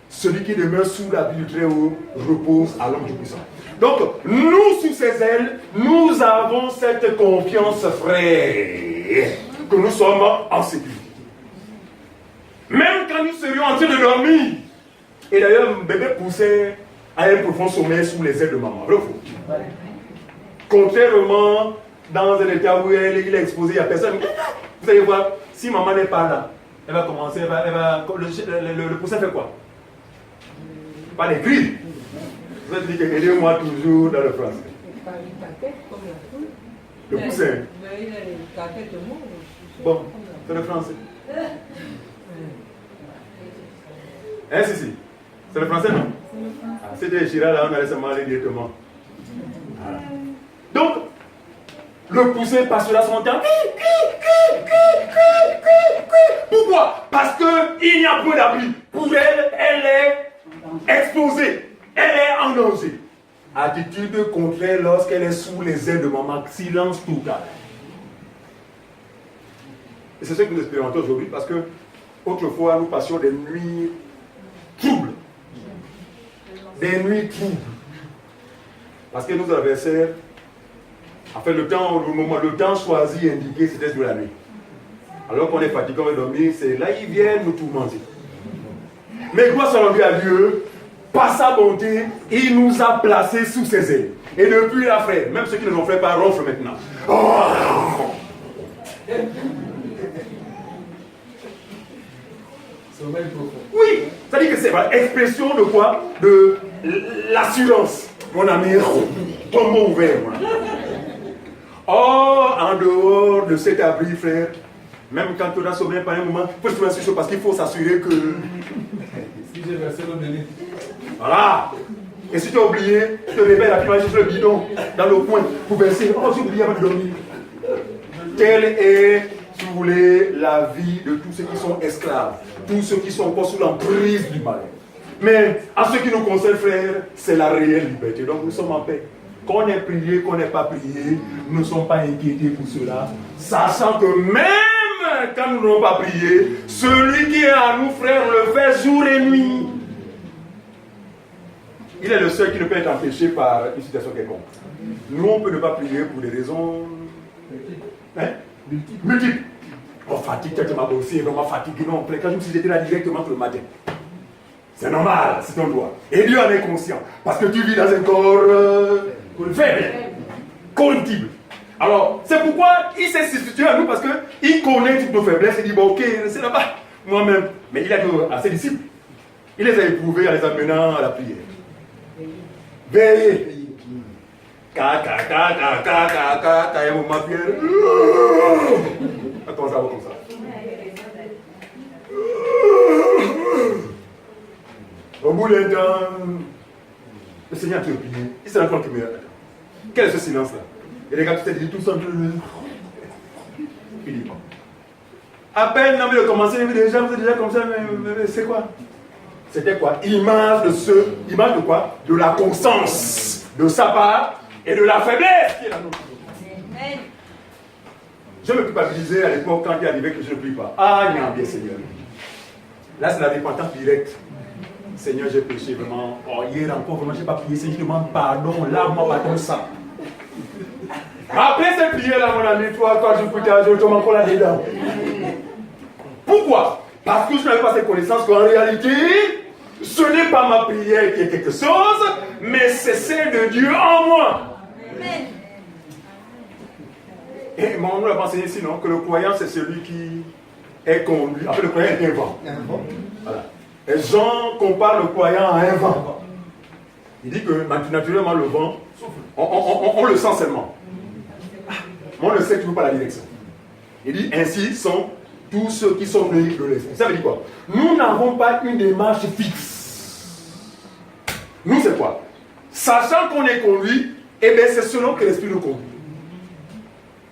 Speaker 1: Celui qui demeure sous la vie du Très-Haut repose à l'homme du puissant. Donc, nous, sous ses ailes, nous avons cette confiance, frère, que nous sommes en sécurité. Même quand quand nous serions en train de dormir. Et d'ailleurs, bébé poussait à un profond sommeil sous les ailes de maman. Vrai ou faux? Contrairement, dans un état où il est exposé, il n'y a personne. Vous allez voir, si maman n'est pas là, elle va commencer, le poussin fait quoi? Pas les cris. Vous allez dire, aidez-moi toujours dans le français. Le poussin. Bon, c'est le français. Hein, si. C'est le français, non? Ah, c'était Chira, là, on allait se marier directement. Voilà. Donc, le poussin passera son temps. Pourquoi? Parce qu'il n'y a pas d'abri. Pour elle, elle est exposée. Elle est en danger. Attitude contraire lorsqu'elle est sous les ailes de maman. Silence total. Et c'est ce que nous expérimentons aujourd'hui parce que autrefois nous passions des nuits troubles. Des nuits troubles. Parce que nos adversaires, en fait, le temps choisi, indiqué, c'était de la nuit. Alors qu'on est fatigué, on va dormir, c'est là ils viennent nous tourmenter. Mais gloire soit rendue à Dieu, par sa bonté, il nous a placés sous ses ailes. Et depuis là, frère, même ceux qui ne l'ont fait pas ronflent maintenant. Oh! Oui, c'est-à-dire que c'est l'expression de quoi? De l'assurance. Mon ami, tombeau ouvert. Or, en dehors de cet abri, frère, même quand on a sommeil par un moment, il faut se mettre sur chaud parce qu'il faut s'assurer que. Si j'ai versé le béni. Voilà. Et si tu as oublié, tu te réveilles rapidement juste le bidon dans le coin pour verser. Oh, j'ai oublié avant de dormir. Telle est, si vous voulez, la vie de tous ceux qui sont esclaves, tous ceux qui sont encore sous l'emprise du mal. Mais en ce qui nous concerne, frère, c'est la réelle liberté. Donc nous sommes en paix. Qu'on ait prié, qu'on n'ait pas prié, nous ne sommes pas inquiétés pour cela. Sachant que même quand nous n'avons pas prié, celui qui est en nous, frère, le fait jour et nuit. Il est le seul qui ne peut être empêché par une situation quelconque. Nous, on peut ne pas prier pour des raisons multiples. On fatigue, tu m'as bossé, vraiment fatigué. Non, quand je me suis jeté là directement le matin. C'est normal, c'est ton droit. Et Dieu en est conscient. Parce que tu vis dans un corps faible, corruptible. Alors, c'est pourquoi il s'est substitué à nous, parce qu'il connaît toutes nos faiblesses. Il dit, bon, ok, c'est là-bas, moi-même. Mais il a dit à ses disciples, il les a éprouvés en les amenant à la prière. Veillez. Il y a un moment, Pierre. Attends, ça va comme ça. Au bout d'un temps, le Seigneur te prie. Il s'est rendu compte que quel est ce silence-là? Et les gars, tu t'es dit tout ça. Il dit pas. À peine, non, mais de commencer, vous êtes déjà comme ça, mais c'est quoi? C'était quoi? Image de quoi? De la constance de sa part et de la faiblesse qui est la nôtre. Je me culpabilisais à l'époque quand il arrivait que je ne prie pas. Ah, il y a un bien Seigneur. Là, c'est la dépendance directe. Seigneur, j'ai péché vraiment. Oh, hier encore, vraiment, je n'ai pas prié. Seigneur, je demande pardon. Lave-moi par ton sang. Après cette prière-là, mon ami, toi, quand je prie, je tombe encore là-dedans. Pourquoi? Parce que je n'avais pas cette connaissance qu'en réalité, ce n'est pas ma prière qui est quelque chose, mais c'est celle de Dieu en moi. Amen. Et on nous l'a enseigné sinon que le croyant, c'est celui qui est conduit. En fait, le croyant est un vent. Voilà. Et Jean compare le croyant à un vent. Il dit que naturellement, le vent, on le sent seulement. On ne sait toujours pas la direction. Il dit ainsi sont tous ceux qui sont nés de l'esprit. Ça veut dire quoi? Nous n'avons pas une démarche fixe. Nous, c'est quoi? Sachant qu'on est conduit, eh bien, c'est selon que l'esprit nous conduit.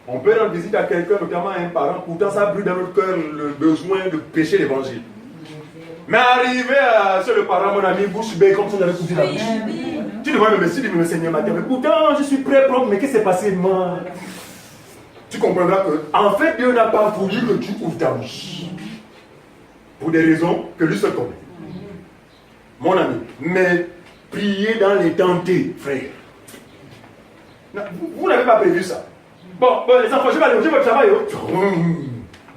Speaker 1: On peut rendre visite à quelqu'un, notamment à un parent, pourtant ça brûle dans notre cœur le besoin de pécher l'évangile. Mais arrivé à ce le parent, mon ami, bouche bée, comme si on avait coupé la bouche. Tu devrais me remercier, dis-moi, Seigneur, ma terre, mais pourtant je suis prêt, propre, mais qu'est-ce qui s'est passé, moi? Tu comprendras que, en fait, Dieu n'a pas voulu que tu ouvres ta bouche. Pour des raisons que lui seul connaît. Mon ami, mais priez dans les tentés, frère. Non, vous n'avez pas prévu ça. Bon, les enfants, je vais votre travail.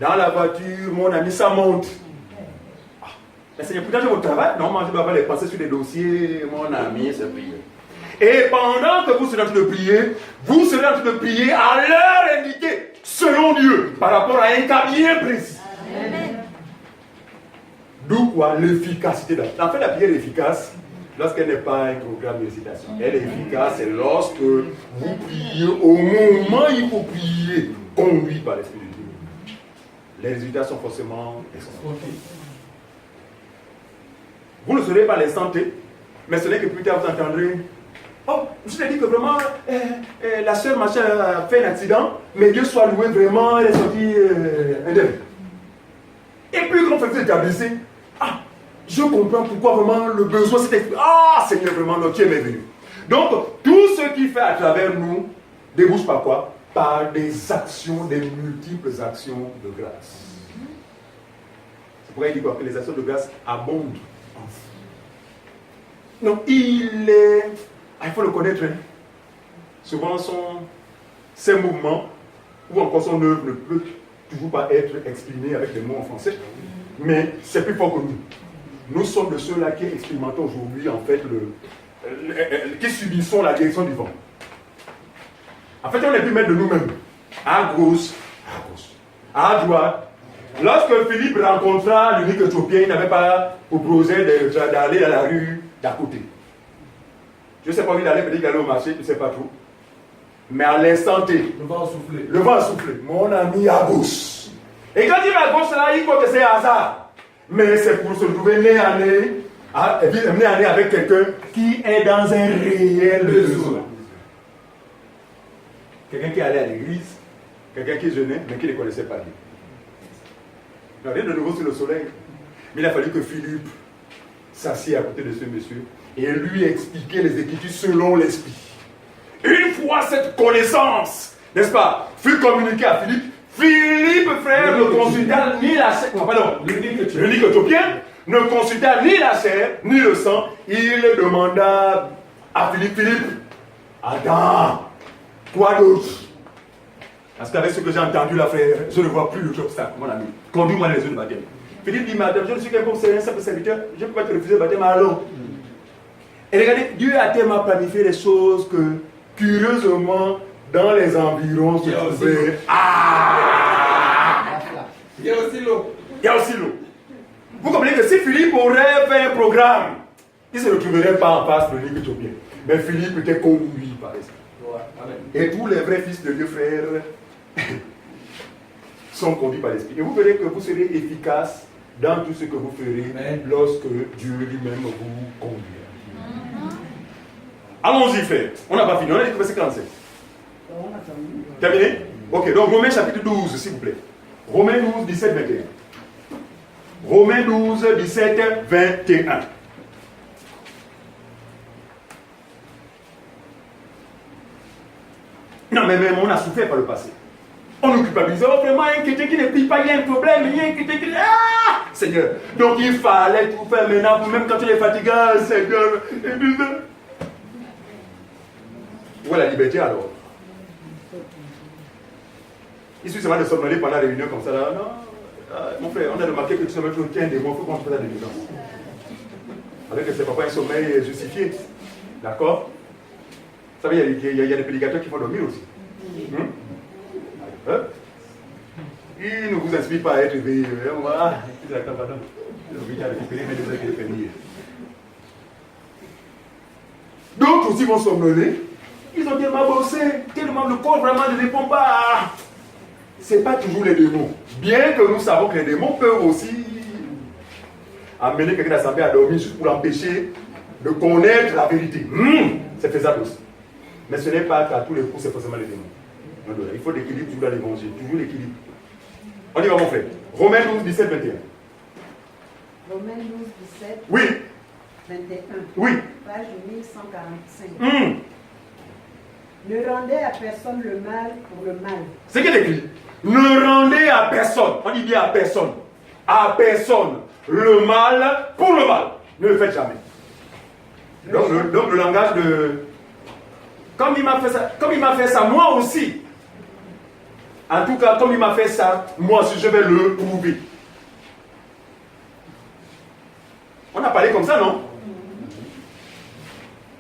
Speaker 1: Dans la voiture, mon ami, ça monte. Seigneur, pourtant, j'ai votre travail. Non, moi, je ne dois pas les passer sur les dossiers. Mon ami, c'est prier. Et pendant que vous serez en train de prier, vous serez en train de prier à l'heure indiquée, selon Dieu, par rapport à un cas bien précis. Amen. D'où quoi l'efficacité. En fait, la prière est efficace lorsqu'elle n'est pas un programme de récitation. Elle est efficace, c'est lorsque vous priez au moment où il faut prier, conduit par l'Esprit de Dieu. Les résultats sont forcément extraordinaires. Vous ne serez pas les santé, mais ce n'est que plus tard vous entendrez. Oh, je t'ai dit que vraiment, la sœur machin a fait un accident, mais Dieu soit loué, vraiment, elle est sortie indemne. Et puis quand vous êtes établissé, je comprends pourquoi vraiment le besoin s'est exprimé. Seigneur, vraiment, notre Dieu est venu. Donc, tout ce qu'il fait à travers nous débouche par quoi? Par des actions, des multiples actions de grâce. C'est pourquoi il dit quoi? Que les actions de grâce abondent en vous. Donc, il faut le connaître. Hein. Souvent, ses mouvements ou encore son œuvre ne peut toujours pas être exprimé avec des mots en français, mais c'est plus fort que nous. Nous sommes de ceux-là qui expérimentons aujourd'hui, en fait, qui subissons la direction du vent. En fait, on est plus maître de nous-mêmes. À gauche, à droite. Lorsque Philippe rencontra l'unique Éthiopien, il n'avait pas proposé d'aller dans la rue d'à côté. Je ne sais pas où il allait, peut-être qu'il allait au marché, je ne sais pas trop. Mais à l'instant T,
Speaker 2: le vent a soufflé.
Speaker 1: Le vent a soufflé. Mon ami à gauche. Et quand il va à gauche, là, il faut que c'est hasard. Mais c'est pour se trouver nez à nez avec quelqu'un qui est dans un réel besoin. Quelqu'un qui allait à l'église, quelqu'un qui jeûnait, mais qui ne connaissait pas Dieu. Il n'y a rien de nouveau sur le soleil. Mais il a fallu que Philippe s'assied à côté de ce monsieur et lui expliquer les Écritures selon l'Esprit. Une fois cette connaissance, n'est-ce pas, fut communiquée à Philippe, Philippe, frère, ne consulta ni la chair, l'unique Éthiopien, ne consulta ni la chair, ni le sang. Il demanda à Philippe, attends, quoi d'autre? Parce qu'avec ce que j'ai entendu là, frère, je ne vois plus d'autre obstacle, mon ami. Conduis-moi les yeux de baptême. Philippe dit, madame, je ne suis qu'un bon simple serviteur, je ne peux pas te refuser le baptême, allons. Et regardez, Dieu a tellement planifié les choses que, curieusement, dans les environs, se trouvait...
Speaker 2: Il y a aussi l'eau.
Speaker 1: Il y a aussi l'eau. Vous comprenez que si Philippe aurait fait un programme, il ne se retrouverait pas en face de l'unique Éthiopien. Mais Philippe était conduit par l'Esprit. Et tous les vrais fils de Dieu, frères, sont conduits par l'Esprit. Et vous verrez que vous serez efficace dans tout ce que vous ferez lorsque Dieu lui-même vous conduira. Allons-y, frère. On n'a pas fini. On a dit que verset 47. Terminé? Ok, donc Romains chapitre 12, s'il vous plaît. Romains 12, 17, 21. Romains 12, 17, 21. Non, mais même on a souffert par le passé. On nous culpabilise. Oh, vraiment, il y a un chrétien qui ne prie pas, il y a un problème, il y a un chrétien qui... Seigneur. Donc il fallait tout faire maintenant, même quand tu es fatigué, Seigneur. Où est la liberté alors? Il suffit seulement de somnoler pendant la réunion comme ça. Là. Non, mon frère, on a remarqué que tu sommes toujours un démon, il faut qu'on te fasse la délivrance. Avec que c'est pas un sommeil justifié. D'accord? Vous savez, il y a des prédicateurs qui font dormir aussi. Ils ne vous inspirent pas à être éveillé. D'autres aussi vont somnoler. Ils ont tellement bossé, tellement le corps vraiment ne répond pas. Ce n'est pas toujours les démons. Bien que nous savons que les démons peuvent aussi amener quelqu'un d'assemblée à dormir juste pour l'empêcher de connaître la vérité. C'est faisable aussi. Mais ce n'est pas qu'à tous les coups, c'est forcément les démons. Non, il faut l'équilibre toujours dans l'évangile. Toujours l'équilibre. On y va, mon frère. Romains 12, 17, 21.
Speaker 3: Romains 12, 17.
Speaker 1: Oui.
Speaker 3: 21.
Speaker 1: Oui.
Speaker 3: Page 1145. Ne rendez à personne le mal pour le mal.
Speaker 1: C'est qui est écrit? Ne rendez à personne, on dit bien à personne le mal pour le mal. Ne le faites jamais. Donc le langage de... Comme il m'a fait ça, moi aussi. En tout cas, comme il m'a fait ça, moi aussi je vais le prouver. On a parlé comme ça, non?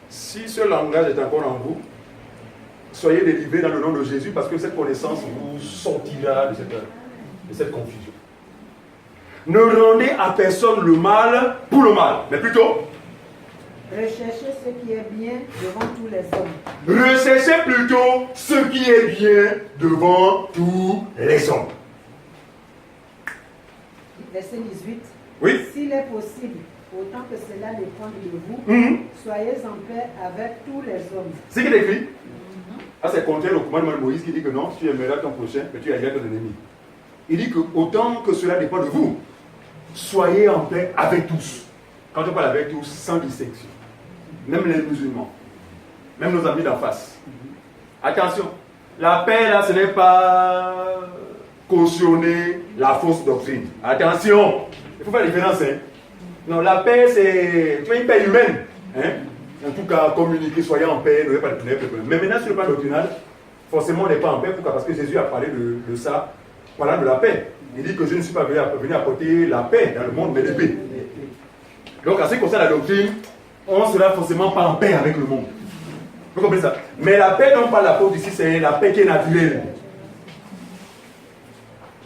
Speaker 1: Si ce langage est encore en vous, soyez délivrés dans le nom de Jésus parce que cette connaissance vous sortira de cette confusion. Ne rendez à personne le mal pour le mal, mais plutôt
Speaker 3: recherchez ce qui est bien devant tous les hommes.
Speaker 1: recherchez plutôt ce qui est bien devant tous les hommes.
Speaker 3: Verset 18.
Speaker 1: Oui.
Speaker 3: S'il est possible, autant que cela dépende de vous, soyez en paix avec tous les hommes.
Speaker 1: C'est ce qu'il écrit. Ah, c'est contraire au commandement de Moïse qui dit que non, tu aimeras ton prochain, mais tu haïras ton ennemi. Il dit que autant que cela dépend de vous, soyez en paix avec tous. Quand on parle avec tous, sans distinction. Même les musulmans. Même nos amis d'en face. Attention, la paix là, ce n'est pas cautionner la fausse doctrine. Attention, il faut faire la différence. Hein. Non, la paix, c'est une paix humaine. Hein. En tout cas, communiquer, soyez en paix, n'ayez pas de problème. Mais maintenant, sur le plan doctrinal, forcément, on n'est pas en paix. Pourquoi? Parce que Jésus a parlé de ça, parlant de la paix. Il dit que je ne suis pas venu apporter la paix dans le monde, mais l'épée. Donc, en ce qui concerne la doctrine, on ne sera forcément pas en paix avec le monde. Vous comprenez ça? Mais la paix dont parle l'apôtre ici, c'est la paix qui est naturelle.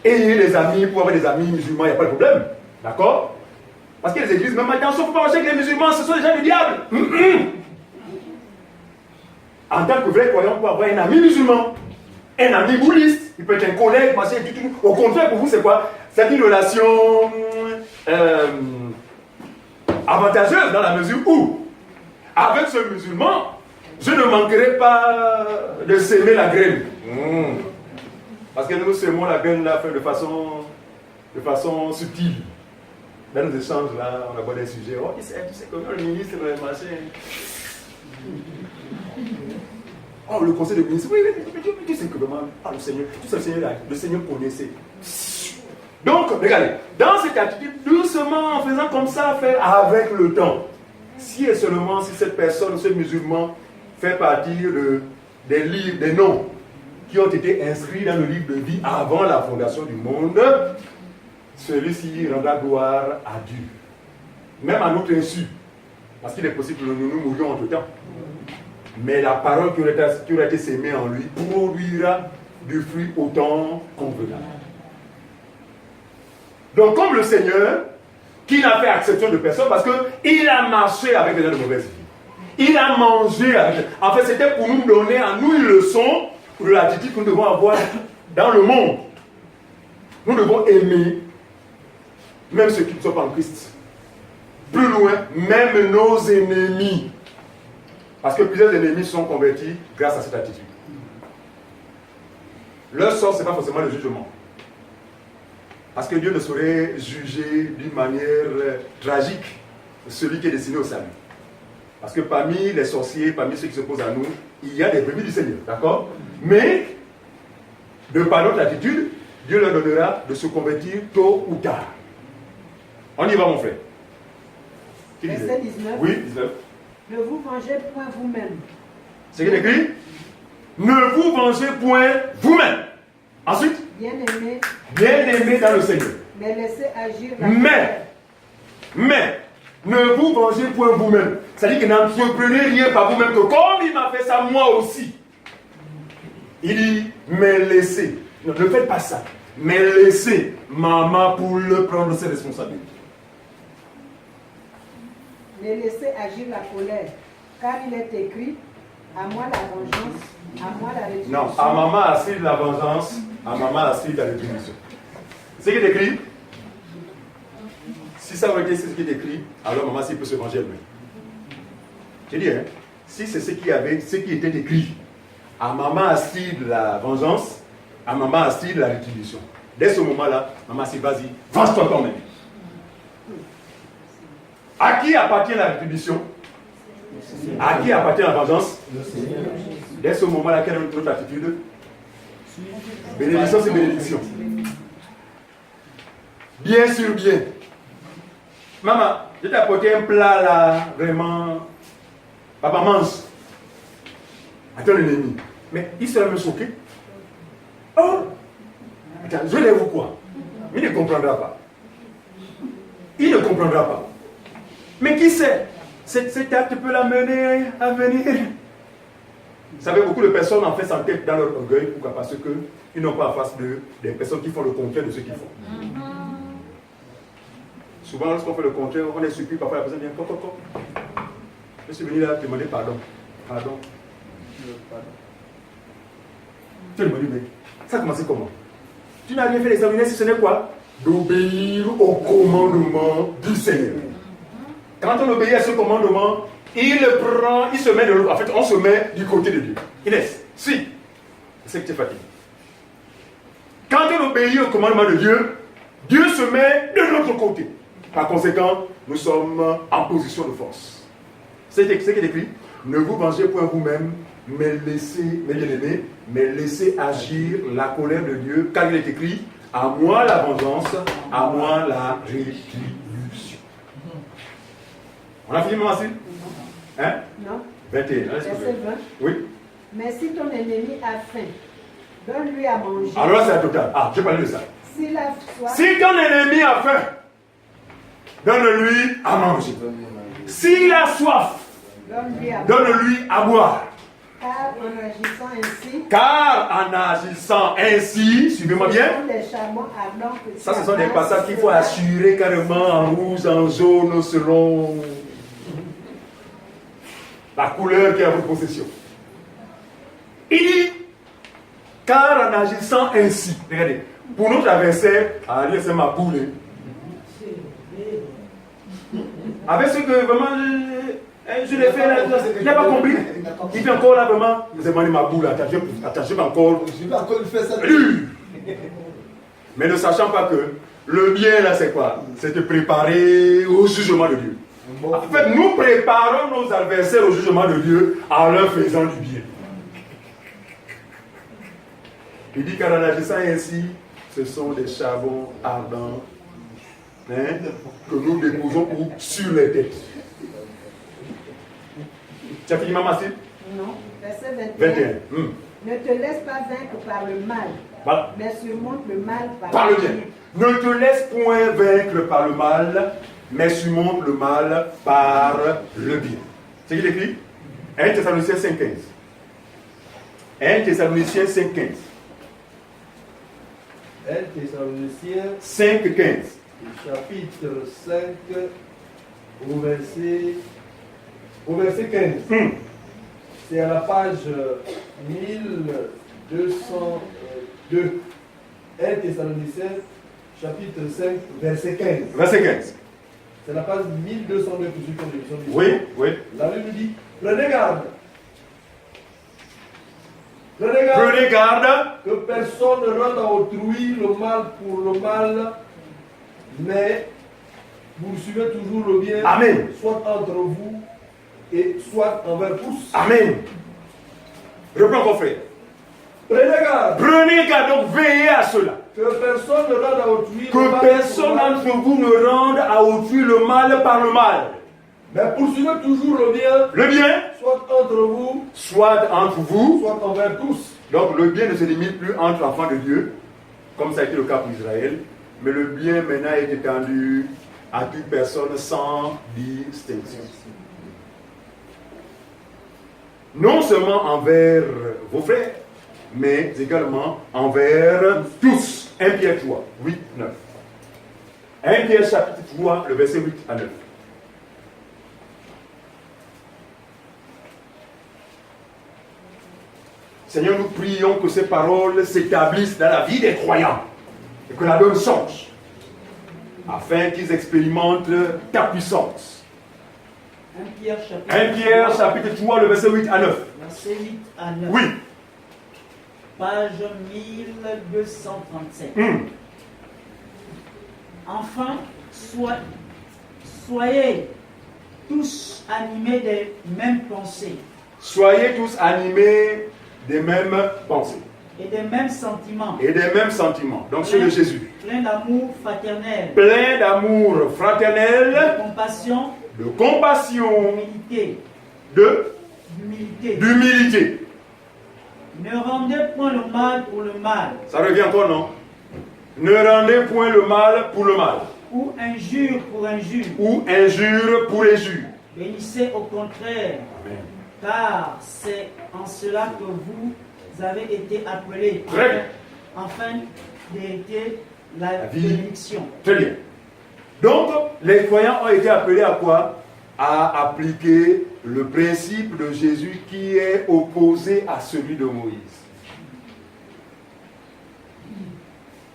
Speaker 1: Ayez les amis, pour avoir des amis musulmans, il n'y a pas de problème. D'accord? Parce que les églises, même attention, il ne faut pas penser que les musulmans, ce sont des gens du diable. En tant que vrai croyant, pour avoir un ami musulman, un ami bouddhiste, il peut être un collègue, machin, tout. Au contraire, pour vous, c'est quoi? C'est une relation avantageuse dans la mesure où, avec ce musulman, je ne manquerai pas de s'aimer la graine. Parce que nous semons la graine là, de façon subtile. Dans nos échanges là, on aborde des sujets. Oh, tu sais comment le ministre, machin. Oh, le conseil de ministre. Oui, tu sais que vraiment, le Seigneur, tout ça, le Seigneur connaissait. Donc, regardez, dans cette attitude, doucement, en faisant comme ça, faire avec le temps. Si et seulement si cette personne, ce musulman, fait partie des livres, des noms qui ont été inscrits dans le livre de vie avant la fondation du monde, celui-ci rendra gloire à Dieu. Même à notre insu. Parce qu'il est possible que nous mourions entre temps. Mais la parole qui aura été sémée en lui produira du fruit autant convenable. Donc, comme le Seigneur, qui n'a fait exception de personne, parce qu'il a marché avec des gens de mauvaise vie. Il a mangé avec. En fait, c'était pour nous donner à nous une leçon de l'attitude que nous devons avoir dans le monde. Nous devons aimer même ceux qui ne sont pas en Christ. Plus loin, même nos ennemis. Parce que plusieurs ennemis sont convertis grâce à cette attitude. Leur sort, ce n'est pas forcément le jugement. Parce que Dieu ne saurait juger d'une manière tragique celui qui est destiné au salut. Parce que parmi les sorciers, parmi ceux qui s'opposent à nous, il y a des brebis du Seigneur, d'accord? Mais, de par notre attitude, Dieu leur donnera de se convertir tôt ou tard. On y va, mon frère. Qui disait?
Speaker 3: Verset 19.
Speaker 1: Oui, 19.
Speaker 3: Ne vous vengez point vous-même.
Speaker 1: C'est ce qu'il écrit? Ne vous vengez point vous-même. Ensuite, bien-aimés dans le Seigneur.
Speaker 3: Mais laissez agir la
Speaker 1: Mais, ne vous vengez point vous-même. C'est-à-dire que n'entreprenez rien par vous-même, que comme il m'a fait ça, moi aussi. Il dit, mais laissez. Ne faites pas ça. Mais laissez maman pour le prendre ses responsabilités.
Speaker 3: Mais laissez agir la colère. Car il est écrit, à moi la vengeance, à moi la rétribution.
Speaker 1: Non, à maman assise la vengeance, à maman assise la rétribution. C'est ce qui est écrit. Si ça aurait été ce qui est écrit, alors maman s'il peut se venger elle-même. J'ai dit, hein, si c'est ce qui était écrit, à maman assise la vengeance, à maman assise la rétribution. Dès ce moment-là, maman s'il vas-y, venge-toi toi-même. À qui appartient la rétribution? À qui appartient la vengeance? Dès ce moment-là, quelle est notre attitude? Bénédiction, c'est bénédiction. Bien sûr, bien. Maman, je t'ai apporté un plat là, vraiment. Papa mange. Attends l'ennemi. Mais il sera me choqué. Oh! Attends, je l'ai vu quoi? Il ne comprendra pas. Il ne comprendra pas. Mais qui sait? Cet acte peut l'amener à venir. Vous savez, beaucoup de personnes en fait s'entêtent dans leur orgueil. Pourquoi? Parce qu'ils n'ont pas en face d'eux des personnes qui font le contraire de ce qu'ils font. Souvent, lorsqu'on fait le contraire, on est surpris. Parfois, la personne vient, je suis venu là demander pardon. Pardon. Tu me dis, mais ça a commencé comment? Tu n'as rien fait d'extraordinaire si ce n'est quoi? D'obéir au commandement du Seigneur. Quand on obéit à ce commandement, il se met de l'autre. En fait, on se met du côté de Dieu. Inès, si, c'est que tu es fatigué. Quand on obéit au commandement de Dieu, Dieu se met de l'autre côté. Par conséquent, nous sommes en position de force. C'est ce qui est écrit. Ne vous vengez point vous-même, mais laissez, mes bien-aimés, mais laissez agir la colère de Dieu, car il est écrit, à moi la vengeance, à moi la rétribution. On a fini, maman? Hein?
Speaker 3: Non.
Speaker 1: 21.
Speaker 3: Verset 20.
Speaker 1: Oui.
Speaker 3: Mais si ton ennemi a faim, donne-lui à manger.
Speaker 1: Alors là, c'est la totale. Ah, je parle de ça.
Speaker 3: S'il a soif,
Speaker 1: Si ton ennemi a faim, donne-lui à manger. S'il a soif,
Speaker 3: donne-lui à boire.
Speaker 1: donne-lui à boire.
Speaker 3: Car en agissant ainsi,
Speaker 1: Suivez-moi bien.
Speaker 3: ce sont des charbons ardents que
Speaker 1: Ça, ce sont des passages qu'il faut assurer carrément en rouge, en jaune, selon la couleur qui est à votre possession. Il dit, car en agissant ainsi, regardez, pour notre adversaire, c'est ma boule. Avec ce que vraiment, je l'ai fait là, il n'a pas compris. Il fait encore là vraiment, vous avez demandé ma boule, attends, je vais encore.
Speaker 5: Je vais encore lui faire ça.
Speaker 1: Mais ne sachant pas que le bien là, c'est quoi? C'est de préparer au jugement de Dieu. En fait, nous préparons nos adversaires au jugement de Dieu en leur faisant du bien. Il dit qu'en agissant ainsi, ce sont des charbons ardents que nous déposons sur les têtes. Tu as fini, maman?
Speaker 3: Non. Verset 21.
Speaker 1: 21.
Speaker 3: Ne te laisse pas vaincre par le mal,
Speaker 1: Voilà.
Speaker 3: mais surmonte le mal
Speaker 1: Par le bien. Ne te laisse point vaincre par le mal, mais surmonte le mal par le bien. C'est ce qu'il écrit? 1 Thessaloniciens 5,15. 1 Thessaloniciens 5,15.
Speaker 2: 1 Thessaloniciens
Speaker 1: 5,15.
Speaker 2: chapitre 5 au verset 15. C'est à la page 1202. 1 Thessaloniciens chapitre 5 verset 15.
Speaker 1: Verset 15.
Speaker 2: C'est la page 1202 pour ceux qui ont l'émission du
Speaker 1: Oui, oui.
Speaker 2: La Bible nous dit, prenez garde.
Speaker 1: Prenez garde
Speaker 2: Que personne ne rende à autrui le mal pour le mal, mais vous suivez toujours le bien,
Speaker 1: Amen.
Speaker 2: soit entre vous et soit envers tous.
Speaker 1: Amen. Reprends vos frères.
Speaker 2: Prenez garde.
Speaker 1: Prenez garde, donc veillez à cela.
Speaker 2: Que personne ne rende à autrui le mal
Speaker 1: Que
Speaker 2: pour
Speaker 1: personne
Speaker 2: le mal,
Speaker 1: d'entre vous ne rende à autrui le mal par le mal.
Speaker 2: mais poursuivez toujours le bien,
Speaker 1: Le bien,
Speaker 2: soit entre vous,
Speaker 1: soit entre vous.
Speaker 2: soit envers tous.
Speaker 1: Donc le bien ne se limite plus entre enfants de Dieu, comme ça a été le cas pour Israël, mais le bien maintenant est étendu à toute personne sans distinction. Non seulement envers vos frères, mais également envers tous. 1 Pierre 3, 8, 9. 1 Pierre chapitre 3, le verset 8 à 9. Seigneur, nous prions que ces paroles s'établissent dans la vie des croyants et que la donne change, afin qu'ils expérimentent ta puissance. 1 Pierre chapitre 3, le verset 8 à 9.
Speaker 4: Verset 8 à 9.
Speaker 1: Oui.
Speaker 4: Page 1237. Enfin, soyez tous animés des mêmes pensées.
Speaker 1: Soyez tous animés des mêmes pensées
Speaker 4: Et des mêmes sentiments.
Speaker 1: et des mêmes sentiments. Donc ceux de Jésus.
Speaker 4: Plein d'amour fraternel.
Speaker 1: Plein d'amour
Speaker 4: De
Speaker 1: fraternel,
Speaker 4: compassion.
Speaker 1: de compassion,
Speaker 4: D'humilité.
Speaker 1: d'humilité.
Speaker 4: Ne rendez point le mal pour le mal.
Speaker 1: Ça revient encore, non? Ne rendez point le mal pour le mal.
Speaker 4: ou injure pour injure.
Speaker 1: Ou injure pour injure.
Speaker 4: Bénissez au contraire,
Speaker 1: Amen.
Speaker 4: car c'est en cela que vous avez été appelés,
Speaker 1: Très bien.
Speaker 4: afin d'hériter la
Speaker 1: vie.
Speaker 4: bénédiction.
Speaker 1: Très bien. Donc, les croyants ont été appelés à quoi? À appliquer le principe de Jésus qui est opposé à celui de Moïse.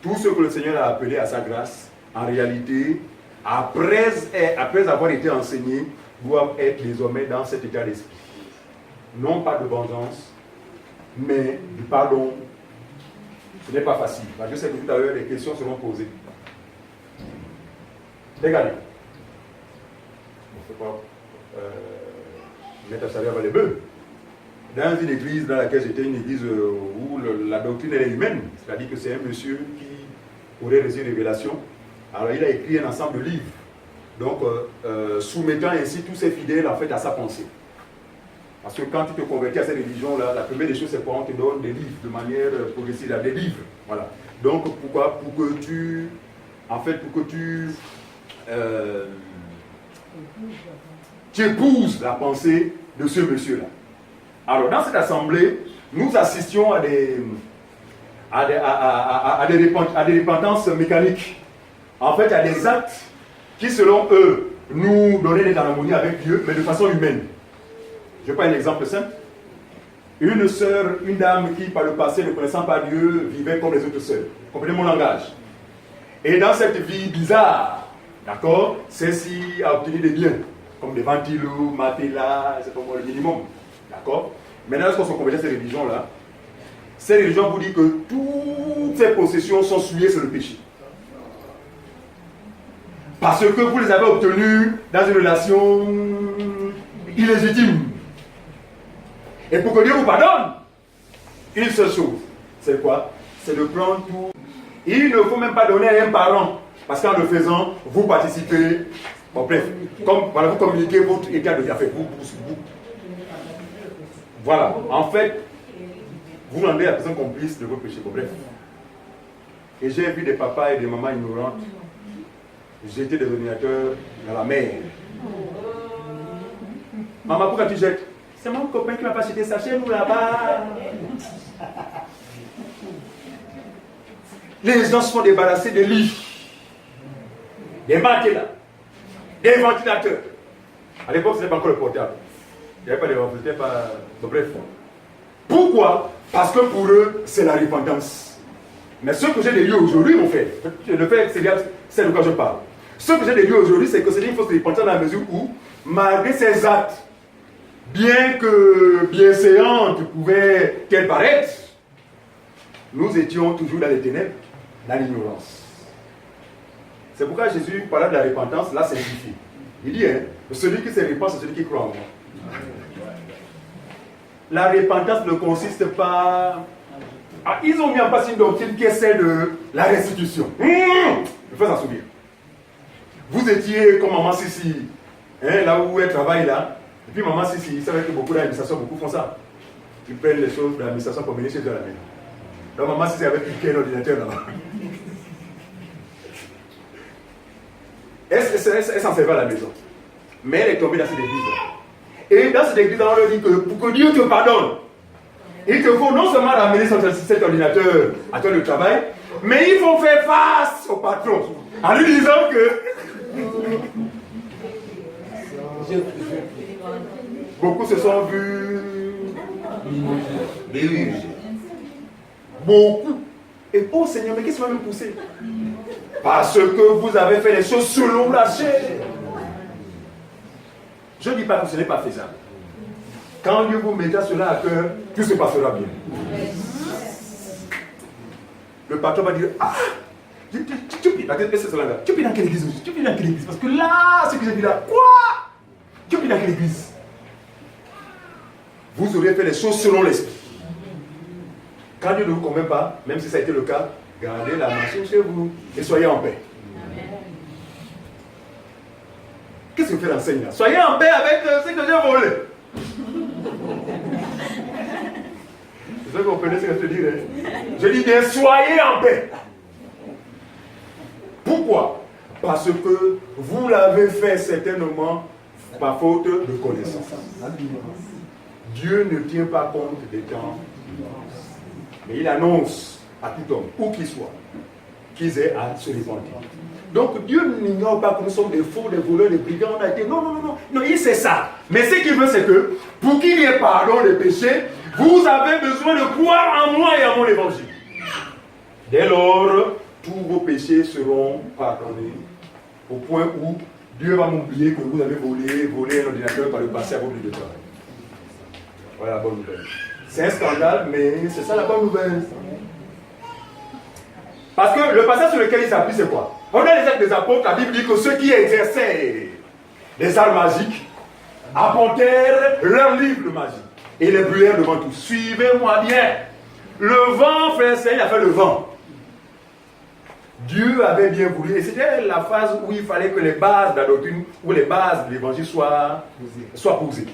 Speaker 1: Tout ce que le Seigneur a appelé à sa grâce, en réalité, après avoir été enseignés, doivent être désormais dans cet état d'esprit. Non pas de vengeance, mais du pardon. Ce n'est pas facile. Parce que je sais que tout à l'heure, les questions seront posées. Regardez. On ne peut pas mettre à salaire les bœufs. Dans une église dans laquelle j'étais, une église où la doctrine elle est humaine, c'est-à-dire que c'est un monsieur qui aurait reçu une révélation. Alors il a écrit un ensemble de livres, donc soumettant ainsi tous ses fidèles en fait à sa pensée. Parce que quand tu te convertis à cette religion-là, la première des choses c'est qu'on te donne des livres de manière progressive, des livres. Voilà. Donc pourquoi? Pour que tu épouses la pensée de ce monsieur-là. Alors dans cette assemblée, nous assistions à des repentances mécaniques. En fait, à des actes qui, selon eux, nous donnaient d'être en harmonie avec Dieu, mais de façon humaine. Je prends un exemple simple. Une sœur, une dame qui, par le passé, ne connaissant pas Dieu, vivait comme les autres sœurs. Comprenez mon langage. Et dans cette vie bizarre, d'accord, celle-ci a obtenu des biens, comme des ventilos, matelas, c'est comme le minimum. D'accord. Maintenant, lorsqu'on se convertit à cette religion-là, cette religion vous dit que toutes ces possessions sont souillées sur le péché. Parce que vous les avez obtenues dans une relation illégitime. Et pour que Dieu vous pardonne, une seule chose, c'est quoi? C'est de prendre tout. Il ne faut même pas donner à un parent, parce qu'en le faisant, vous participez. Bon, bref, voilà, vous communiquez votre état de vie. Vous. Voilà, en fait, vous rendez la personne complice de vos péchés. Bon, bref. Et j'ai vu des papas et des mamans ignorantes jeter des ordinateurs dans la mer. Maman, pourquoi tu jettes? C'est mon copain qui m'a pas jeté ça chez nous là-bas. Les gens se sont débarrassés des lits, des matelas, des ventilateurs. À l'époque, ce n'était pas encore le portable. Il n'y avait pas de ventilateurs, c'était pas. Bref. Pourquoi? Parce que pour eux, c'est la repentance. Mais ce que j'ai de Dieu aujourd'hui, mon frère, le fait, c'est de quoi je parle. Ce que j'ai de Dieu aujourd'hui, c'est que c'est une fausse repentance dans la mesure où, malgré ces actes, bien que bienséantes pouvaient-elles paraître, nous étions toujours dans les ténèbres, dans l'ignorance. C'est pourquoi Jésus, parlant de la repentance, l'a simplifié. Il dit, celui qui se repent, c'est celui qui croit en moi. La repentance ne consiste pas... Ah, ils ont mis en place une doctrine qui est celle de la restitution. Je fais ça souvenir. Vous étiez comme maman Sissi, là où elle travaille là. Et puis maman Sissi, il savait que beaucoup d'administrations, beaucoup font ça. Ils prennent les choses de l'administration pour mener chez eux à la maison. Donc maman Sissi avait piqué l'ordinateur là-bas. Elle s'en servait à la maison. Mais elle est tombée dans cette église-là. Et dans cette église-là, on leur dit que pour que Dieu te pardonne, il te faut non seulement ramener cet ordinateur à toi de travail, mais il faut faire face au patron en lui disant que beaucoup se sont vus beaucoup. Et oh Seigneur, mais qu'est-ce qui va me pousser? Parce que vous avez fait les choses selon la chair. Je ne dis pas que ce n'est pas faisable. Quand Dieu vous mettra cela à cœur, tout se passera bien. Le patron va dire, ah, tu pries dans quelle église? Tu pries dans quelle église? Parce que là, ce que j'ai dit là, quoi? Tu pries dans quelle église? Vous aurez fait les choses selon l'esprit. Quand Dieu ne vous convainc pas, même si ça a été le cas, gardez la machine chez vous et soyez en paix. Qu'est-ce que fait l'enseigne là? Soyez en paix avec ce que j'ai volé. Je sais que vous comprenez ce que je dis. Je dis bien, soyez en paix. Pourquoi? parce que vous l'avez fait certainement par faute de connaissance. Dieu ne tient pas compte des temps, mais il annonce à tout homme, où qu'il soit, qu'ils aient à se repentir. Donc Dieu n'ignore pas que nous sommes des faux, des voleurs, des brigands. On a été non, il sait ça. Mais ce qu'il veut, c'est que pour qu'il y ait pardon des péchés, vous avez besoin de croire en moi et en mon évangile. Dès lors, tous vos péchés seront pardonnés au point où Dieu va m'oublier que vous avez volé un ordinateur par le passé à vos lieux de travail. Voilà la bonne nouvelle. C'est un scandale, mais c'est ça la bonne nouvelle. Parce que le passage sur lequel il s'appuie, c'est quoi? On a les actes des apôtres, la Bible dit que ceux qui exerçaient les arts magiques apportèrent leur livre magique et les brûlèrent devant tous. Suivez-moi bien. Le vent, frère, il a fait le vent. Dieu avait bien voulu, et c'était la phase où il fallait que les bases de la doctrine, où les bases de l'évangile soient posées.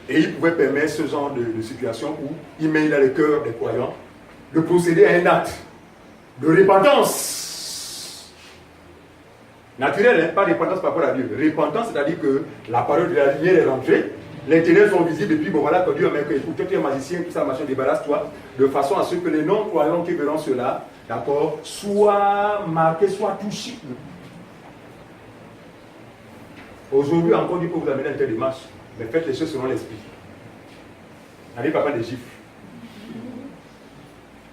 Speaker 1: Et il pouvait permettre ce genre de situation où il met dans le cœur des croyants de procéder à un acte de repentance. Naturelle, hein? Pas repentance par rapport à Dieu. Repentance, c'est-à-dire que la parole de la lumière est rentrée, les ténèbres sont visibles, et puis bon voilà, que Dieu a dit, écoute, tu es magicien, tout ça, machin, débarrasse-toi, de façon à ce que les non-croyants qui verront cela, d'accord, soient marqués, soient touchés. Aujourd'hui, encore, Dieu peut vous amener à une telle démarche, mais faites les choses selon l'esprit. N'allez pas prendre des gifles.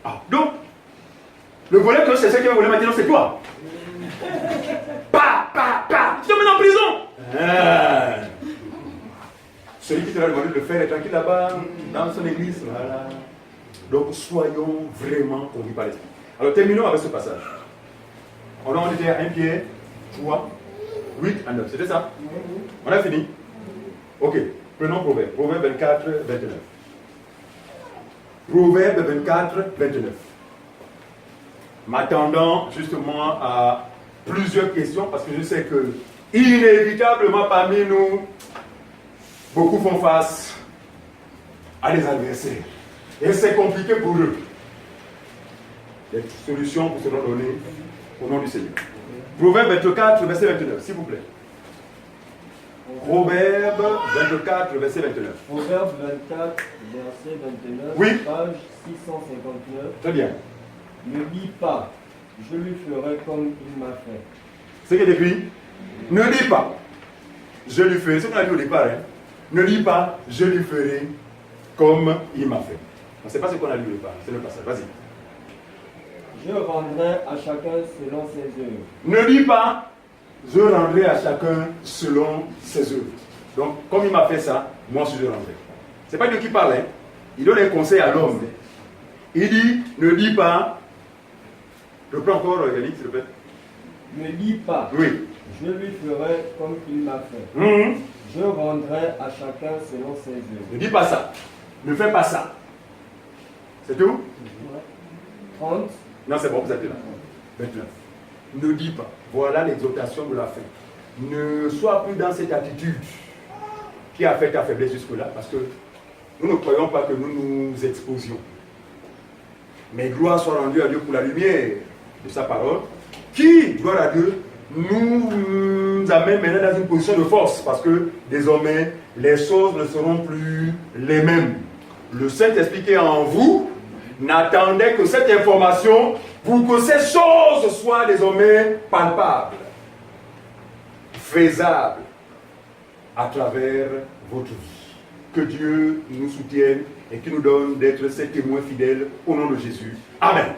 Speaker 1: Ah, donc, le voleur que c'est ce qui va voler maintenant, c'est toi. Tu te mets en prison. Celui qui te l'a demandé de le faire est tranquille là-bas, dans son église. Voilà. Donc, soyons vraiment conduits par l'esprit. Alors, terminons avec ce passage. On était à 1 Pierre 3, 8 à 9. C'était ça? On a fini? Ok. Prenons Proverbe. Proverbe 24, 29. Proverbe 24, 29. M'attendant justement à plusieurs questions, parce que je sais que inévitablement parmi nous, beaucoup font face à des adversaires. Et c'est compliqué pour eux. Les solutions vous seront données au nom du Seigneur. Proverbe 24, verset 29, s'il vous plaît. Proverbe 24, verset 29.
Speaker 2: Proverbe 24, verset 29,
Speaker 1: oui.
Speaker 2: Page 659.
Speaker 1: Très bien.
Speaker 2: Ne dis pas, je lui ferai comme il m'a fait.
Speaker 1: Ce qui est écrit, ne dis pas, je lui ferai, c'est ce qu'on a dit au départ, hein. Ne dis pas, je lui ferai comme il m'a fait. Ce n'est pas ce qu'on a dit au départ, c'est le passage, vas-y.
Speaker 2: Je rendrai à chacun selon ses œuvres.
Speaker 1: Ne dis pas, je rendrai à chacun selon ses œuvres. Donc, comme il m'a fait ça, moi aussi je rendrai. Ce n'est pas Dieu qui parle, hein. Il donne un conseil à l'homme. Il dit, ne dis pas, je prends encore, Yannick, s'il te plaît.
Speaker 2: Ne dis pas,
Speaker 1: oui.
Speaker 2: Je lui ferai comme il m'a fait. Je rendrai à chacun selon ses œuvres.
Speaker 1: Ne dis pas ça. Ne fais pas ça. C'est tout?
Speaker 2: 30.
Speaker 1: Non, c'est bon, vous êtes là. 29. Ne dis pas. Voilà l'exhortation de la fin. Ne sois plus dans cette attitude qui a fait ta faiblesse jusque-là, parce que nous ne croyons pas que nous nous exposions. Mais gloire soit rendue à Dieu pour la lumière de sa parole, qui, gloire à Dieu, nous amène maintenant dans une position de force, parce que désormais, les choses ne seront plus les mêmes. Le Saint-Esprit qui est en vous n'attendait que cette information pour que ces choses soient désormais palpables, faisables à travers votre vie. Que Dieu nous soutienne et qui nous donne d'être ses témoins fidèles au nom de Jésus. Amen.